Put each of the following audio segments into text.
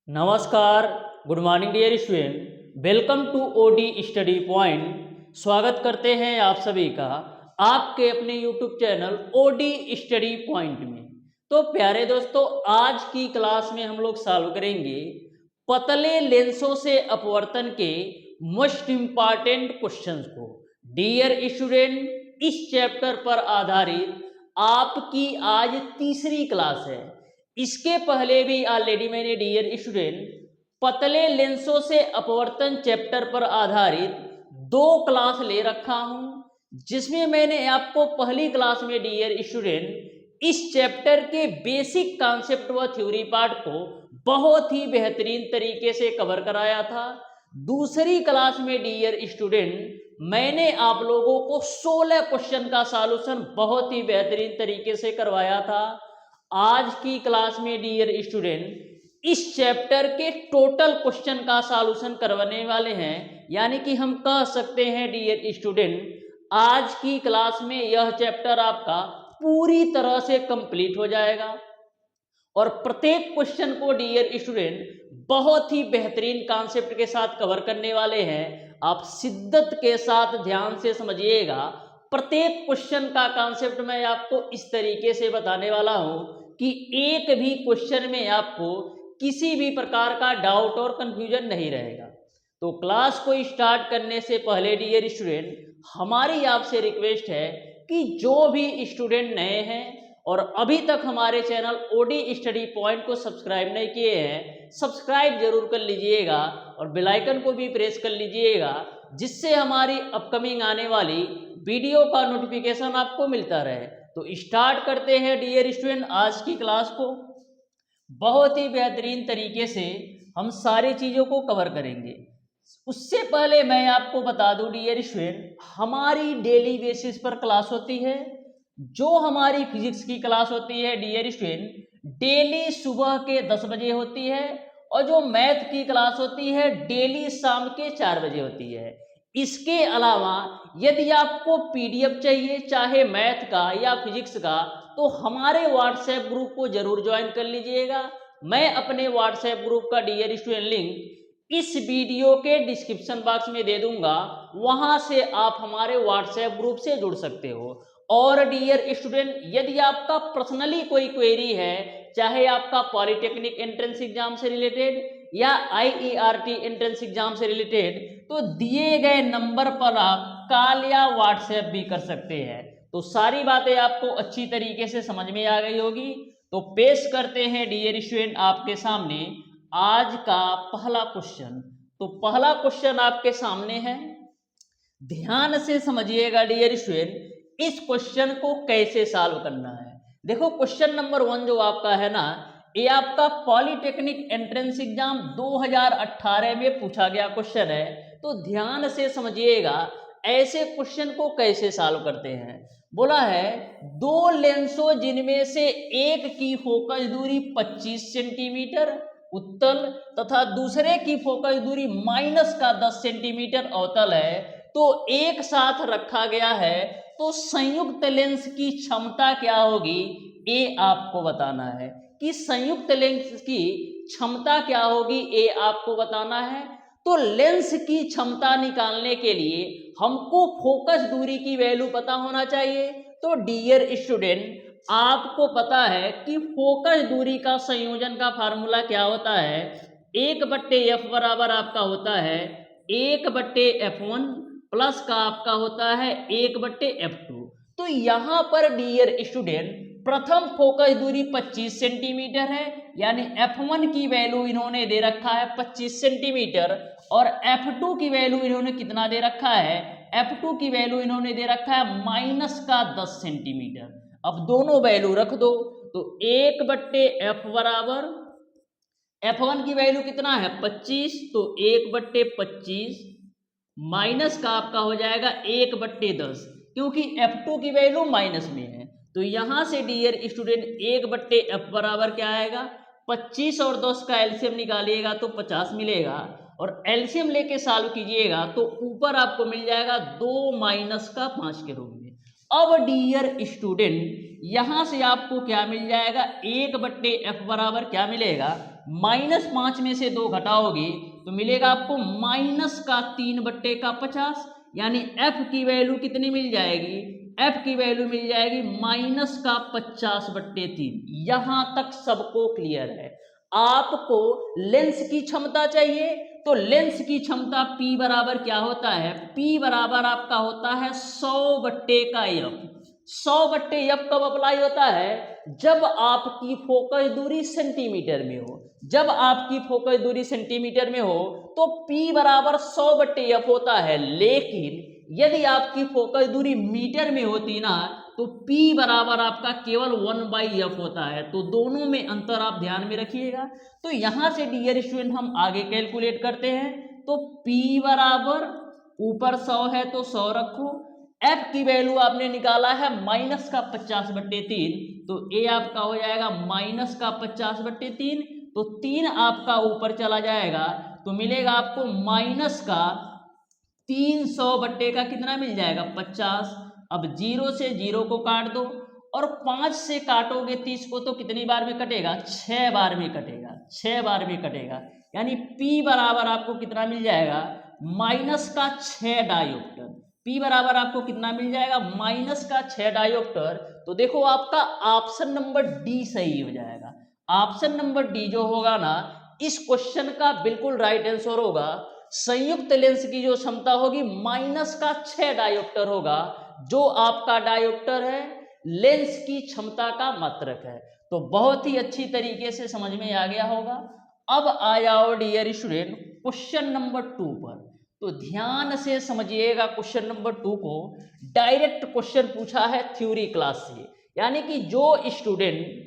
नमस्कार, good morning dear student, welcome to OD study point. स्वागत करते हैं आप सभी का आपके अपने YouTube channel OD study point में। तो प्यारे दोस्तों, आज की क्लास में हम लोग सॉल्व करेंगे पतले लेंसों से अपवर्तन के मोस्ट इंपॉर्टेंट क्वेश्चंस को। डियर स्टूडेंट, इस चैप्टर पर आधारित आपकी आज तीसरी क्लास है। इसके पहले भी ऑलरेडी मैंने डियर स्टूडेंट पतले लेंसों से अपवर्तन चैप्टर पर आधारित 2 क्लास ले रखा हूं, जिसमें मैंने आपको पहली क्लास में डियर स्टूडेंट इस चैप्टर के बेसिक कॉन्सेप्ट व थ्योरी पार्ट को बहुत ही बेहतरीन तरीके से कवर कराया था। दूसरी क्लास में डियर स्टूडेंट मैंने आप लोगों को 16 क्वेश्चन का सॉल्यूशन बहुत ही बेहतरीन तरीके से करवाया था। आज की क्लास में डियर स्टूडेंट इस चैप्टर के टोटल क्वेश्चन का सॉल्यूशन करवाने वाले हैं, यानी कि हम कह सकते हैं डियर स्टूडेंट आज की क्लास में यह चैप्टर आपका पूरी तरह से कंप्लीट हो जाएगा और प्रत्येक क्वेश्चन को डियर स्टूडेंट बहुत ही बेहतरीन कॉन्सेप्ट के साथ कवर करने वाले हैं। आप शिद्दत के साथ ध्यान से समझिएगा। प्रत्येक क्वेश्चन का कॉन्सेप्ट मैं आपको इस तरीके से बताने वाला हूं कि एक भी क्वेश्चन में आपको किसी भी प्रकार का डाउट और कंफ्यूजन नहीं रहेगा। तो क्लास को स्टार्ट करने से पहले डियर स्टूडेंट हमारी आपसे रिक्वेस्ट है कि जो भी स्टूडेंट नए हैं और अभी तक हमारे चैनल ओडी स्टडी पॉइंट को सब्सक्राइब नहीं किए हैं, सब्सक्राइब जरूर कर लीजिएगा और बेल आइकन को भी प्रेस कर लीजिएगा, जिससे हमारी अपकमिंग आने वाली वीडियो का नोटिफिकेशन आपको मिलता रहे। तो स्टार्ट करते हैं डियर स्टूडेंट आज की क्लास को। बहुत ही बेहतरीन तरीके से हम सारी चीज़ों को कवर करेंगे। उससे पहले मैं आपको बता दूं डियर स्टूडेंट, हमारी डेली बेसिस पर क्लास होती है। जो हमारी फिजिक्स की क्लास होती है डियर स्टूडेंट डेली सुबह के 10 बजे होती है और जो मैथ की क्लास होती है डेली शाम के 4 बजे होती है। इसके अलावा यदि आपको पीडीएफ चाहिए, चाहे मैथ का या फिजिक्स का, तो हमारे व्हाट्सएप ग्रुप को जरूर ज्वाइन कर लीजिएगा। मैं अपने व्हाट्सएप ग्रुप का डियर स्टूडेंट लिंक इस वीडियो के डिस्क्रिप्शन बॉक्स में दे दूंगा, वहां से आप हमारे व्हाट्सएप ग्रुप से जुड़ सकते हो। और डियर स्टूडेंट यदि आपका पर्सनली कोई क्वेरी है, चाहे आपका पॉलिटेक्निक एंट्रेंस एग्जाम से रिलेटेड या आईईआरटी एंट्रेंस एग्जाम से रिलेटेड, तो दिए गए नंबर पर आप कॉल या व्हाट्सएप भी कर सकते हैं। तो सारी बातें आपको अच्छी तरीके से समझ में आ गई होगी। तो पेश करते हैं डियर स्टूडेंट आपके सामने आज का पहला क्वेश्चन। तो पहला क्वेश्चन आपके सामने है, ध्यान से समझिएगा डियर स्टूडेंट इस क्वेश्चन को कैसे सॉल्व करना है। देखो क्वेश्चन नंबर 1 जो आपका है ना, ये आपका पॉलिटेक्निक एंट्रेंस एग्जाम 2018 में पूछा गया क्वेश्चन है। तो ध्यान से समझिएगा ऐसे क्वेश्चन को कैसे सॉल्व करते हैं। बोला है 2 लेंसों जिनमें से एक की फोकस दूरी 25 सेंटीमीटर उत्तल तथा दूसरे की फोकस दूरी माइनस का 10 सेंटीमीटर अवतल है, तो एक साथ रखा गया है, तो संयुक्त लेंस की क्षमता क्या होगी, ये आपको बताना है। कि संयुक्त लेंस की क्षमता क्या होगी, ये आपको बताना है। तो लेंस की क्षमता निकालने के लिए हमको फोकस दूरी की वैल्यू पता होना चाहिए। तो डियर स्टूडेंट आपको पता है कि फोकस दूरी का संयोजन का फार्मूला क्या होता है, 1/f बराबर आपका होता है 1/f1 प्लस का आपका होता है 1/f2। तो यहां पर डियर स्टूडेंट प्रथम फोकस दूरी 25 सेंटीमीटर है, यानी f1 की वैल्यू इन्होंने दे रखा है 25 सेंटीमीटर और f2 की वैल्यू इन्होंने कितना दे रखा है, f2 की वैल्यू इन्होंने दे रखा है माइनस का 10 सेंटीमीटर। अब दोनों वैल्यू रख दो, तो 1/f बराबर f1 की वैल्यू कितना है 25, तो 1/25 माइनस का आपका हो जाएगा 1/10, क्योंकि f2 की वैल्यू माइनस में है। तो यहां से डियर स्टूडेंट 1/f बराबर क्या आएगा, 25 और 10 का एलसीएम निकालिएगा तो 50 मिलेगा और एलसीएम लेके सॉल्व कीजिएगा तो ऊपर आपको मिल जाएगा 2 माइनस का 5 के रूप में। अब डियर स्टूडेंट यहां से आपको क्या मिल जाएगा, 1/f बराबर क्या मिलेगा -5 में से 2 घटाओगे तो मिलेगा आपको -3/50, यानी f की वैल्यू कितनी मिल जाएगी, f की वैल्यू मिल जाएगी -50/3। यहां तक सबको क्लियर है। आपको लेंस की क्षमता चाहिए तो लेंस की क्षमता P बराबर क्या होता है, P बराबर आपका होता है 100/f। 100/f कब अप्लाई होता है, जब आपकी फोकस दूरी सेंटीमीटर में हो। जब आपकी फोकस दूरी सेंटीमीटर में हो तो P बराबर 100/f होता है, लेकिन यदि आपकी फोकस दूरी मीटर में होती ना तो P बराबर आपका केवल 1/f होता है। तो दोनों में अंतर आप ध्यान में रखिएगा। तो यहां से डियर स्टूडेंट हम आगे कैलकुलेट करते हैं। तो P बराबर ऊपर 100 है तो 100 रखो, f की वैल्यू आपने निकाला है -50/3, तो a आपका हो जाएगा -50/3, तो 3 आपका ऊपर चला जाएगा तो मिलेगा आपको -300 का कितना मिल जाएगा 50। अब 0 से 0 को काट दो और 5 से काटोगे 30 को तो कितनी बार में कटेगा, 6 बार में कटेगा, 6 बार में कटेगा। यानी P बराबर आपको कितना मिल जाएगा, -6 डायोप्टर। P बराबर आपको कितना मिल जाएगा, -6 डायोप्टर। तो देखो आपका ऑप्शन नंबर डी सही हो जाएगा। ऑप्शन नंबर डी जो होगा ना, इस क्वेश्चन का बिल्कुल राइट आंसर होगा। संयुक्त लेंस की जो क्षमता होगी -6 डायोप्टर होगा, जो आपका डायोप्टर है लेंस की क्षमता का मात्रक है। तो बहुत ही अच्छी तरीके से समझ में आ गया होगा। अब आ जाओ डियर स्टूडेंट क्वेश्चन नंबर 2 पर। तो ध्यान से समझिएगा क्वेश्चन नंबर 2 को। डायरेक्ट क्वेश्चन पूछा है थ्योरी क्लास से, यानी कि जो स्टूडेंट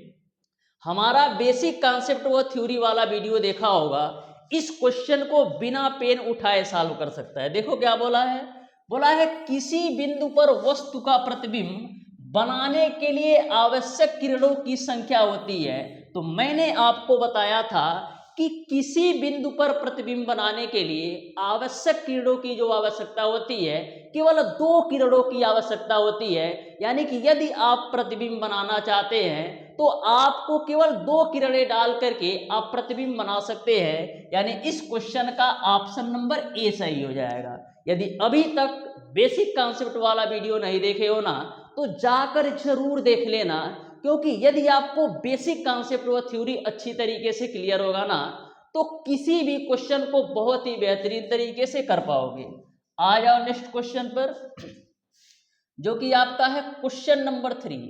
हमारा बेसिक कॉन्सेप्ट व थ्योरी वाला वीडियो देखा होगा, इस क्वेश्चन को बिना पेन उठाए सॉल्व कर सकता है। देखो क्या बोला है, बोला है किसी बिंदु पर वस्तु का प्रतिबिंब बनाने के लिए आवश्यक किरणों की संख्या होती है। तो मैंने आपको बताया था कि किसी बिंदु पर प्रतिबिंब बनाने के लिए आवश्यक किरणों की जो आवश्यकता होती है, केवल 2 किरणों की आवश्यकता होती है। यानी कि यदि आप प्रतिबिंब बनाना चाहते हैं तो आपको केवल 2 किरणें डाल करके आप प्रतिबिंब बना सकते हैं। यानी इस क्वेश्चन का ऑप्शन नंबर ए सही हो जाएगा। यदि अभी तक बेसिक कॉन्सेप्ट वाला वीडियो नहीं देखे हो ना तो जाकर जरूर देख लेना, क्योंकि यदि आपको बेसिक कॉन्सेप्ट व थ्योरी अच्छी तरीके से क्लियर होगा ना तो किसी भी क्वेश्चन को बहुत ही बेहतरीन तरीके से कर पाओगे। आ जाओ नेक्स्ट क्वेश्चन पर, जो कि आपका है क्वेश्चन नंबर 3।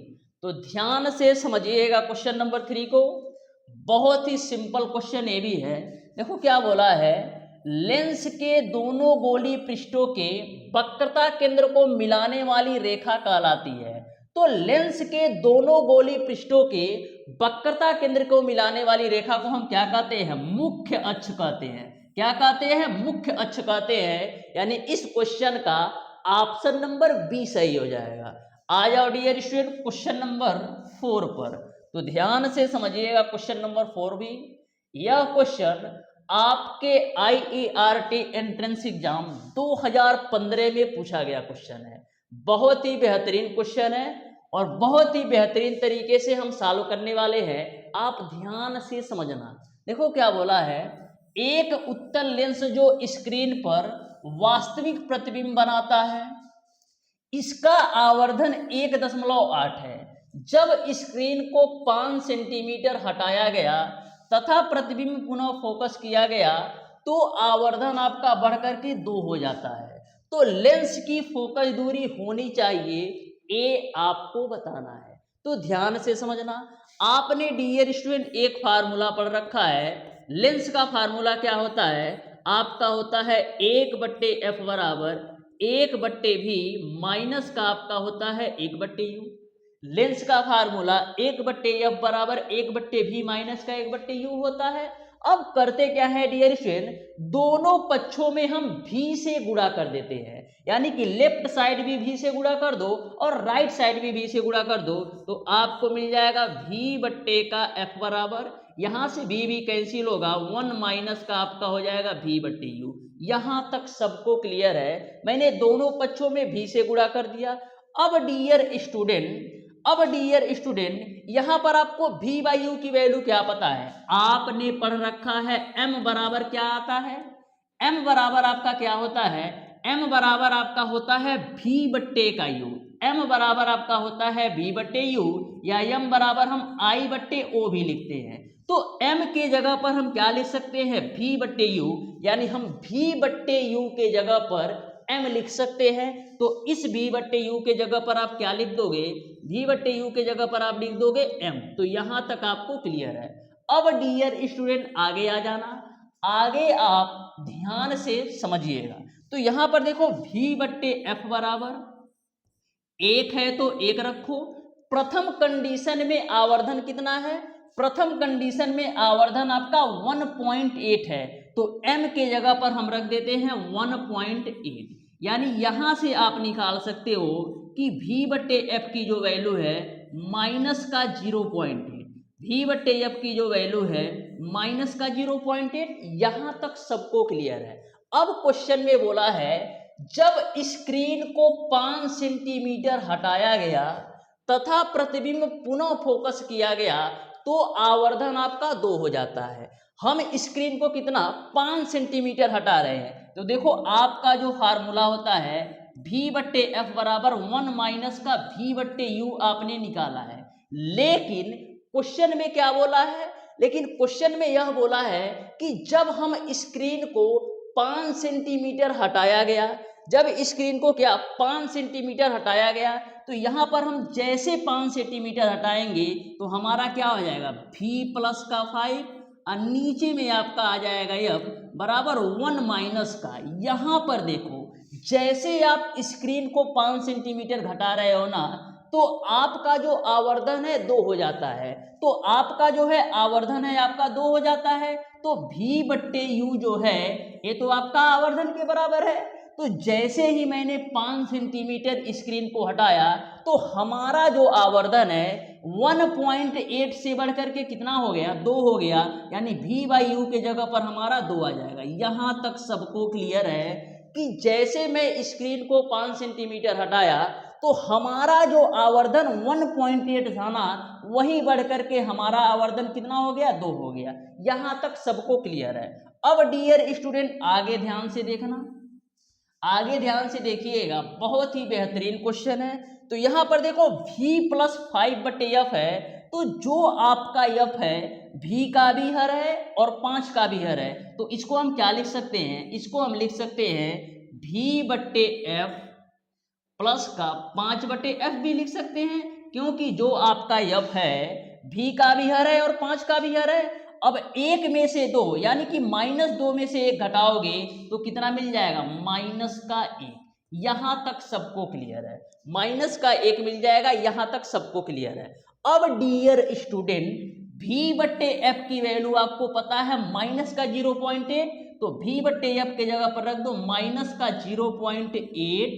तो ध्यान से समझिएगा क्वेश्चन नंबर 3 को। बहुत ही सिंपल क्वेश्चन ये भी है। देखो क्या बोला है, लेंस के दोनों गोली पृष्ठों के वक्रता केंद्र को मिलाने वाली रेखा कहलाती है। तो लेंस के दोनों गोली पृष्ठों के वक्रता केंद्र को मिलाने वाली रेखा को हम क्या कहते हैं, मुख्य अक्ष कहते हैं। क्या कहते हैं, मुख्य अक्ष कहते हैं। यानी इस क्वेश्चन का ऑप्शन नंबर बी सही हो जाएगा। आ जाओ डियर स्टूडेंट क्वेश्चन नंबर 4 पर। तो ध्यान से समझिएगा क्वेश्चन नंबर 4 भी। यह क्वेश्चन आपके IERT एंट्रेंस एग्जाम 2015 में पूछा गया क्वेश्चन है। बहुत ही बेहतरीन क्वेश्चन है और बहुत ही बेहतरीन तरीके से हम सॉल्व करने वाले हैं। आप ध्यान से समझना। देखो क्या बोला है, एक उत्तल लेंस जो स्क्रीन पर वास्तविक प्रतिबिंब बनाता है, इसका आवर्धन 1.8 है। जब स्क्रीन को 5 सेंटीमीटर हटाया गया तथा प्रतिबिंब पुनः फोकस किया गया तो आवर्धन आपका बढ़कर के 2 हो जाता है। तो लेंस की फोकस दूरी होनी चाहिए, ये आपको बताना है। तो ध्यान से समझना। आपने डियर स्टूडेंट एक फार्मूला पढ़ रखा है। लेंस का फार्मूला क्या होता है, आपका होता है 1/f बराबर 1/v माइनस का आपका होता है 1/u। लेंस का फार्मूला 1/f बराबर 1/v माइनस का 1/u होता है। अब करते क्या है डियर स्टूडेंट, दोनों पक्षों में हम v से गुणा कर देते हैं। यानी कि लेफ्ट साइड भी v से गुणा कर दो और राइट साइड भी v से गुणा कर दो, तो आपको मिल जाएगा v/f बराबर, यहां से v कैंसिल होगा, 1 माइनस का आपका हो जाएगा v/u। यहां तक सबको क्लियर है। मैंने दोनों पक्षों में v से गुणा कर दिया। अब डियर स्टूडेंट अब डियर स्टूडेंट यहाँ पर आपको v बाई यू की वैल्यू क्या पता है, आपने पढ़ रखा है m बराबर क्या आता है, m बराबर आपका क्या होता है, m बराबर आपका होता है v बट्टे का u, m बराबर आपका होता है v बट्टे u, या m बराबर हम i बट्टे o भी लिखते हैं। तो m के जगह पर हम क्या लिख सकते हैं, v बट्टे u, यानी हम v बट्टे u के जगह पर m लिख सकते हैं। तो इस v बट्टे u के जगह पर आप क्या लिख दोगे, v बट्टे u के जगह पर आप लिख दोगे m। तो यहां तक आपको क्लियर है। अब डियर स्टूडेंट आगे आ जाना, आगे आप ध्यान से समझिएगा। तो यहां पर देखो v बट्टे f बराबर 1 है तो 1 रखो। प्रथम कंडीशन में आवर्धन कितना है, प्रथम कंडीशन में आवर्धन आपका 1.8 है, तो m के जगह पर हम रख देते हैं 1.8, यानी यहां से आप निकाल सकते हो कि v बट्टे एफ की जो वैल्यू है माइनस का 0.8, v बट्टे एफ की जो वैल्यू है माइनस का 0.8। यहां तक सबको क्लियर है। अब क्वेश्चन में बोला है जब स्क्रीन को 5 सेंटीमीटर हटाया गया तथा प्रतिबिंब पुनः फोकस किया गया तो आवर्धन आपका 2 हो जाता है। हम स्क्रीन को कितना 5 सेंटीमीटर हटा रहे हैं, तो देखो आपका जो फार्मूला होता है v बट्टे एफ बराबर 1 माइनस का v बट्टे यू आपने निकाला है। लेकिन क्वेश्चन में क्या बोला है, लेकिन क्वेश्चन में यह बोला है कि जब हम स्क्रीन को 5 सेंटीमीटर हटाया गया, जब स्क्रीन को क्या 5 सेंटीमीटर हटाया गया, तो यहाँ पर हम जैसे 5 सेंटीमीटर हटाएंगे तो हमारा क्या हो जाएगा v प्लस का 5 और नीचे में आपका आ जाएगा f बराबर 1 माइनस का। यहाँ पर देखो जैसे आप स्क्रीन को 5 सेंटीमीटर घटा रहे हो ना, तो आपका जो आवर्धन है 2 हो जाता है। तो आपका जो है आवर्धन है आपका 2 हो जाता है, तो v बट्टे यू जो है ये तो आपका आवर्धन के बराबर है। तो जैसे ही मैंने 5 सेंटीमीटर स्क्रीन को हटाया तो हमारा जो आवर्धन है 1.8 से बढ़कर के कितना हो गया 2 हो गया, यानी v बाई यू के जगह पर हमारा 2 आ जाएगा। यहां तक सबको क्लियर है कि जैसे मैं स्क्रीन को 5 सेंटीमीटर हटाया तो हमारा जो आवर्धन 1.8 था ना, वही बढ़कर के हमारा आवर्धन कितना हो गया 2 हो गया। यहां तक सबको क्लियर है। अब डियर स्टूडेंट आगे ध्यान से देखना, आगे ध्यान से देखिएगा, बहुत ही बेहतरीन क्वेश्चन है। तो यहां पर देखो v प्लस 5 बट्टे एफ है, तो जो आपका एफ है v का भी हर है और 5 का भी हर है, तो इसको हम क्या लिख सकते हैं, इसको हम लिख सकते हैं v बट्टे एफ प्लस का 5 बट्टे एफ भी लिख सकते हैं, क्योंकि जो आपका एफ है v का भी हर है और 5 का भी हर है। अब 1 में से 2 यानी कि -2 में से 1 घटाओगे तो कितना मिल जाएगा -1। यहां तक सबको क्लियर है, -1 मिल जाएगा। यहां तक सबको क्लियर है। अब डियर स्टूडेंट v बट्टे एफ की वैल्यू आपको पता है -0.8, तो v बट्टे एफ के जगह पर रख दो -0.8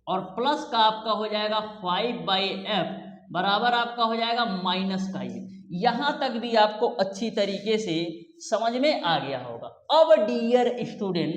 और प्लस का आपका हो जाएगा 5 बाई एफ बराबर आपका हो जाएगा -1। यहां तक भी आपको अच्छी तरीके से समझ में आ गया होगा। अब डियर स्टूडेंट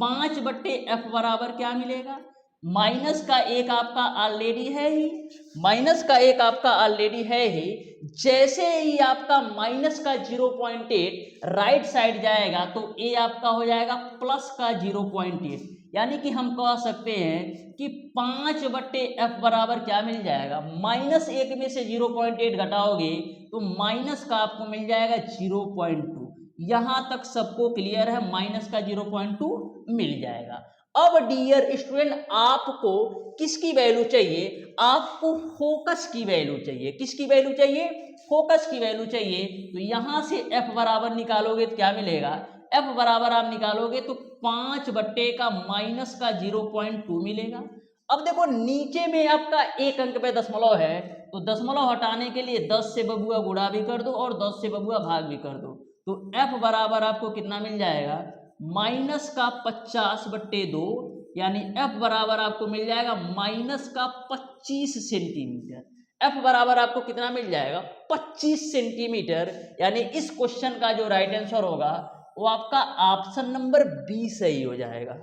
5 बट्टे एफ बराबर क्या मिलेगा, -1 आपका ऑलरेडी है ही, -1 आपका ऑलरेडी है ही। जैसे ही आपका -0.8 राइट साइड जाएगा तो ए आपका हो जाएगा +0.8, यानी कि हम कह सकते हैं कि 5 बट्टे एफ बराबर क्या मिल जाएगा, -1 में से 0.8 घटाओगे तो माइनस का आपको मिल जाएगा 0.2। यहां तक सबको क्लियर है, -0.2 मिल जाएगा। अब डियर स्टूडेंट आपको किसकी वैल्यू चाहिए, आपको फोकस की वैल्यू चाहिए। किसकी वैल्यू चाहिए, फोकस की वैल्यू चाहिए। तो यहां से f बराबर निकालोगे तो क्या मिलेगा, f बराबर आप निकालोगे तो 5 बट्टे का -0.2 मिलेगा। अब देखो नीचे में आपका 1 अंक पे दशमलव है, तो दशमलव हटाने के लिए 10 से बबुआ गुणा भी कर दो और 10 से बबुआ भाग भी कर दो, तो f बराबर आपको कितना मिल जाएगा -50 बट्टे 2, यानी f बराबर आपको मिल जाएगा -25 सेंटीमीटर। f बराबर आपको कितना मिल जाएगा 25 सेंटीमीटर, यानी इस क्वेश्चन का जो राइट आंसर होगा वो आपका ऑप्शन नंबर बी सही हो जाएगा।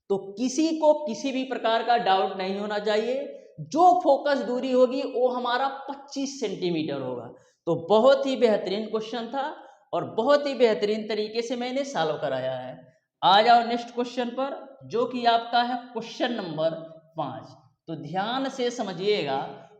तो किसी को किसी भी प्रकार का डाउट नहीं होना चाहिए। जो फोकस दूरी होगी वो हमारा 25 सेंटीमीटर होगा। तो बहुत ही बेहतरीन क्वेश्चन था और बहुत ही बेहतरीन तरीके से मैंने सॉल्व कराया है। आ जाओ नेक्स्ट क्वेश्चन पर, जो कि आपका है क्वेश्चन नंबर 5। तो ध्यान से समझिएगा,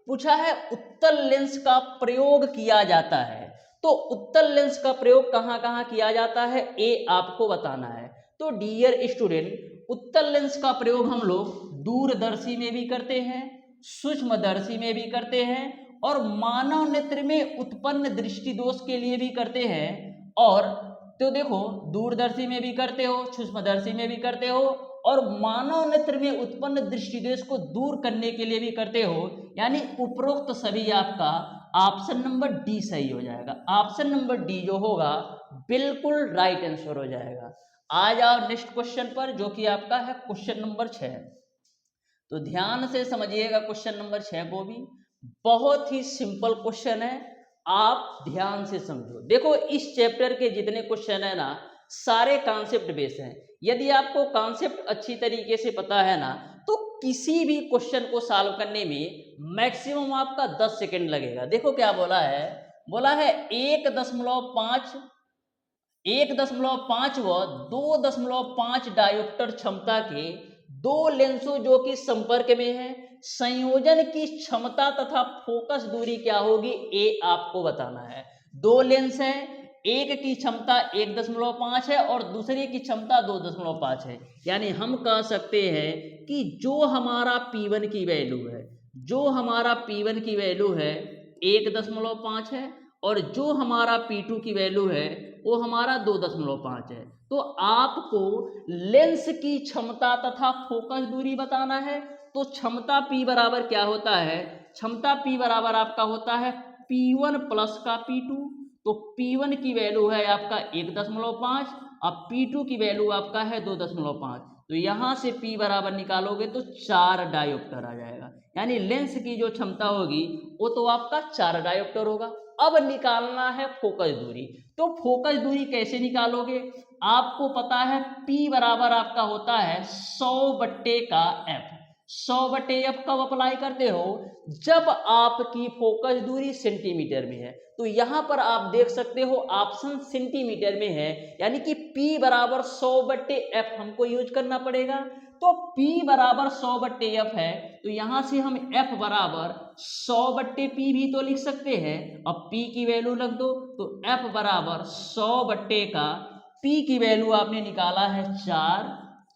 पूछा है उत्तल लेंस का प्रयोग किया जाता है। तो उत्तल लेंस का प्रयोग कहाँ कहाँ किया जाता है ये आपको बताना है। तो डियर स्टूडेंट, उत्तल लेंस का प्रयोग हम लोग दूरदर्शी में भी करते हैं, सूक्ष्मदर्शी में भी करते हैं और मानव नेत्र में उत्पन्न दृष्टि दोष के लिए भी करते हैं। और तो देखो, दूरदर्शी में भी करते हो, सूक्ष्मदर्शी में भी करते हो और मानव नेत्र में उत्पन्न दृष्टि दोष को दूर करने के लिए भी करते हो। यानी उपरोक्त सभी आपका ऑप्शन नंबर डी सही हो जाएगा। ऑप्शन नंबर डी जो होगा बिल्कुल राइट आंसर हो जाएगा। आ जाओ नेक्स्ट क्वेश्चन पर, जो कि आपका है क्वेश्चन नंबर 6। तो ध्यान से समझिएगा क्वेश्चन नंबर 6 को भी, बहुत ही सिंपल क्वेश्चन है, आप ध्यान से समझो। देखो, इस चैप्टर के जितने क्वेश्चन है ना, सारे कॉन्सेप्ट बेस हैं। यदि आपको कॉन्सेप्ट अच्छी तरीके से पता है ना, तो किसी भी क्वेश्चन को सॉल्व करने में मैक्सिमम आपका 10 सेकंड लगेगा। देखो क्या बोला है, बोला है 1.5 व 2.5 डायोप्टर क्षमता के दो लेंसों जो कि संपर्क में है, संयोजन की क्षमता तथा फोकस दूरी क्या होगी ये आपको बताना है। दो लेंस हैं, एक की क्षमता 1.5 है और दूसरे की क्षमता 2.5 है। यानी हम कह सकते हैं कि जो हमारा P1 की वैल्यू है, जो हमारा P1 की वैल्यू है 1.5 है और जो हमारा P2 की वैल्यू है वो हमारा 2.5 है। तो आपको लेंस की क्षमता तथा फोकस दूरी बताना है। तो क्षमता P बराबर क्या होता है, क्षमता P बराबर आपका होता है P1 प्लस का P2। तो P1 की वैल्यू है आपका 1.5 और P2 की वैल्यू आपका है 2.5। तो यहां से P बराबर निकालोगे तो 4 डायोप्टर आ जाएगा। यानी लेंस की जो क्षमता होगी वो तो आपका 4 डायोप्टर होगा। अब निकालना है फोकस दूरी। तो फोकस दूरी कैसे निकालोगे, आपको पता है P बराबर आपका होता है 100/F। 100/F कब अप्लाई करते हो, जब आपकी फोकस दूरी सेंटीमीटर में है। तो यहां पर आप देख सकते हो ऑप्शन सेंटीमीटर में है, यानी कि P बराबर 100/F हमको यूज करना पड़ेगा। तो P बराबर 100/F है, तो यहां से हम F बराबर 100/P भी तो लिख सकते हैं। अब P की वैल्यू रख दो, तो F बराबर 100 का P की वैल्यू आपने निकाला है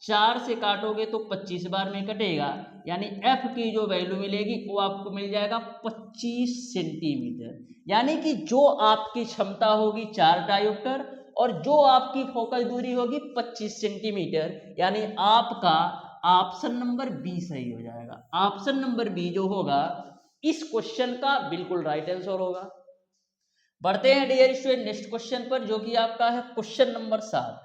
4 से काटोगे तो 25 बार में कटेगा। यानी F की जो वैल्यू मिलेगी वो आपको मिल जाएगा 25 सेंटीमीटर। यानी कि जो आपकी क्षमता होगी 4 डायोप्टर और जो आपकी फोकस दूरी होगी 25 सेंटीमीटर। यानी आपका ऑप्शन नंबर बी सही हो जाएगा। ऑप्शन नंबर बी जो होगा इस क्वेश्चन का बिल्कुल राइट आंसर होगा। बढ़ते हैं डियर स्टूडेंट नेक्स्ट क्वेश्चन पर, जो कि आपका है क्वेश्चन नंबर 7।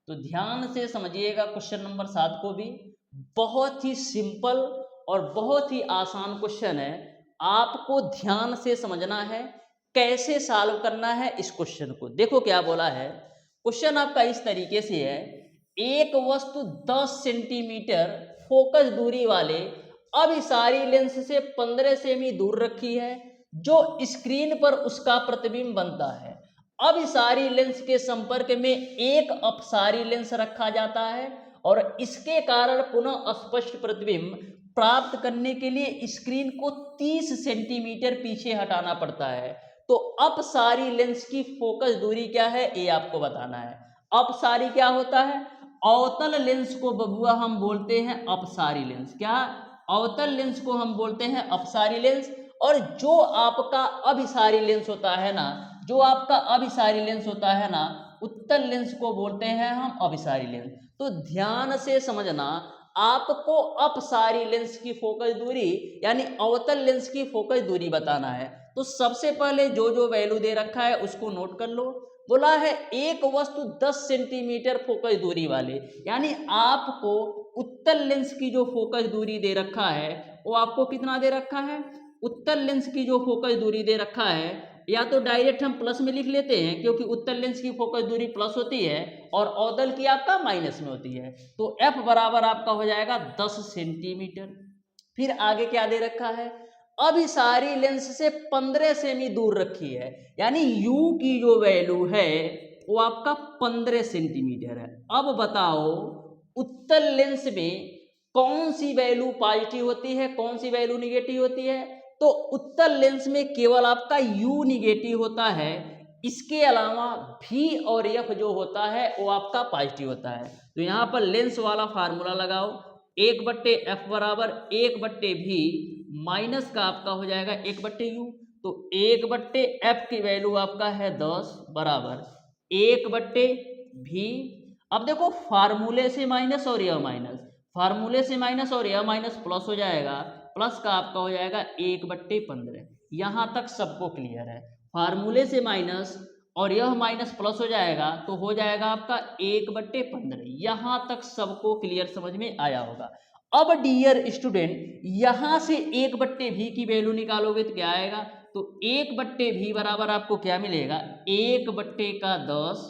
तो ध्यान से समझिएगा क्वेश्चन नंबर 7 को भी, बहुत ही सिंपल और बहुत ही आसान क्वेश्चन है। आपको ध्यान से समझना है कैसे सॉल्व करना है इस क्वेश्चन को। देखो क्या बोला है, क्वेश्चन आपका इस तरीके से है, एक वस्तु 10 सेंटीमीटर फोकस दूरी वाले अभिसारी लेंस से 15 सेमी दूर रखी है, जो स्क्रीन पर उसका प्रतिबिंब बनता है। अभिसारी लेंस के संपर्क में एक अपसारी लेंस रखा जाता है और इसके कारण पुनः स्पष्ट प्रतिबिंब प्राप्त करने के लिए स्क्रीन को 30 सेंटीमीटर पीछे हटाना पड़ता है। तो अपसारी लेंस की फोकस दूरी क्या है ये आपको बताना है। अपसारी क्या होता है, अवतल लेंस को बबुआ हम बोलते हैं अपसारी लेंस। क्या, अवतल लेंस को हम बोलते हैं अपसारी लेंस। और जो आपका अभिसारी लेंस होता है ना, जो आपका अभिसारी लेंस होता है ना, उत्तल लेंस को बोलते हैं हम अभिसारी लेंस। तो ध्यान से समझना, आपको अपसारी लेंस की फोकस दूरी यानी अवतल लेंस की फोकस दूरी बताना है। तो सबसे पहले जो जो वैल्यू दे रखा है उसको नोट कर लो। बोला है एक वस्तु 10 सेंटीमीटर फोकस दूरी वाले, यानी आपको उत्तल लेंस की जो फोकस दूरी दे रखा है वो आपको कितना दे रखा है, उत्तल लेंस की जो फोकस दूरी दे रखा है, या तो डायरेक्ट हम प्लस में लिख लेते हैं क्योंकि उत्तल लेंस की फोकस दूरी प्लस होती है और अवतल की आपका माइनस में होती है। तो F बराबर आपका हो जाएगा 10 सेंटीमीटर। फिर आगे क्या दे रखा है, अब सारी लेंस से 15 सेमी दूर रखी है, यानी u की जो वैल्यू है वो आपका 15 सेंटीमीटर है। अब बताओ उत्तल लेंस में कौन सी वैल्यू पॉजिटिव होती है, कौन सी वैल्यू निगेटिव होती है? तो उत्तल लेंस में केवल आपका u निगेटिव होता है, इसके अलावा v और f जो होता है वो आपका पॉजिटिव होता है। तो यहाँ पर लेंस वाला फार्मूला लगाओ, 1/f बराबर 1/v माइनस का आपका हो जाएगा 1/u। तो 1/f की वैल्यू आपका है 10 बराबर 1/v। अब देखो फार्मूले से माइनस और यह माइनस, फार्मूले से माइनस और यह माइनस प्लस हो जाएगा, प्लस का आपका हो जाएगा 1/15। यहाँ तक सबको क्लियर है? फार्मूले से माइनस और यह माइनस प्लस हो जाएगा तो हो जाएगा आपका 1/15। यहाँ तक सबको क्लियर समझ में आया होगा। अब डियर स्टूडेंट यहाँ से 1/v की वैल्यू निकालोगे तो क्या आएगा? तो 1/v बराबर आपको क्या मिलेगा? 1/10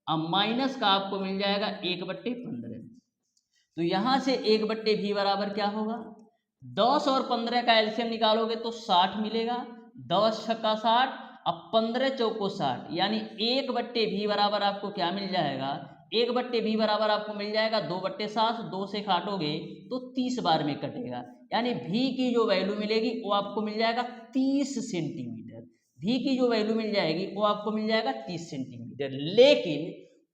अब माइनस का आपको मिल जाएगा 1/15। तो यहाँ से 1/v बराबर क्या होगा? 10 और 15 का एलसीएम निकालोगे तो 60 मिलेगा, 10 छक्का 60, अब 15 चौको 60, यानी 1/v बराबर आपको क्या मिल जाएगा? 1/v बराबर आपको मिल जाएगा 2/7, 2 से काटोगे तो 30 बार में कटेगा, यानी v की जो वैल्यू मिलेगी वो आपको मिल जाएगा 30 सेंटीमीटर। v की जो वैल्यू मिल जाएगी वो आपको मिल जाएगा 30 सेंटीमीटर। लेकिन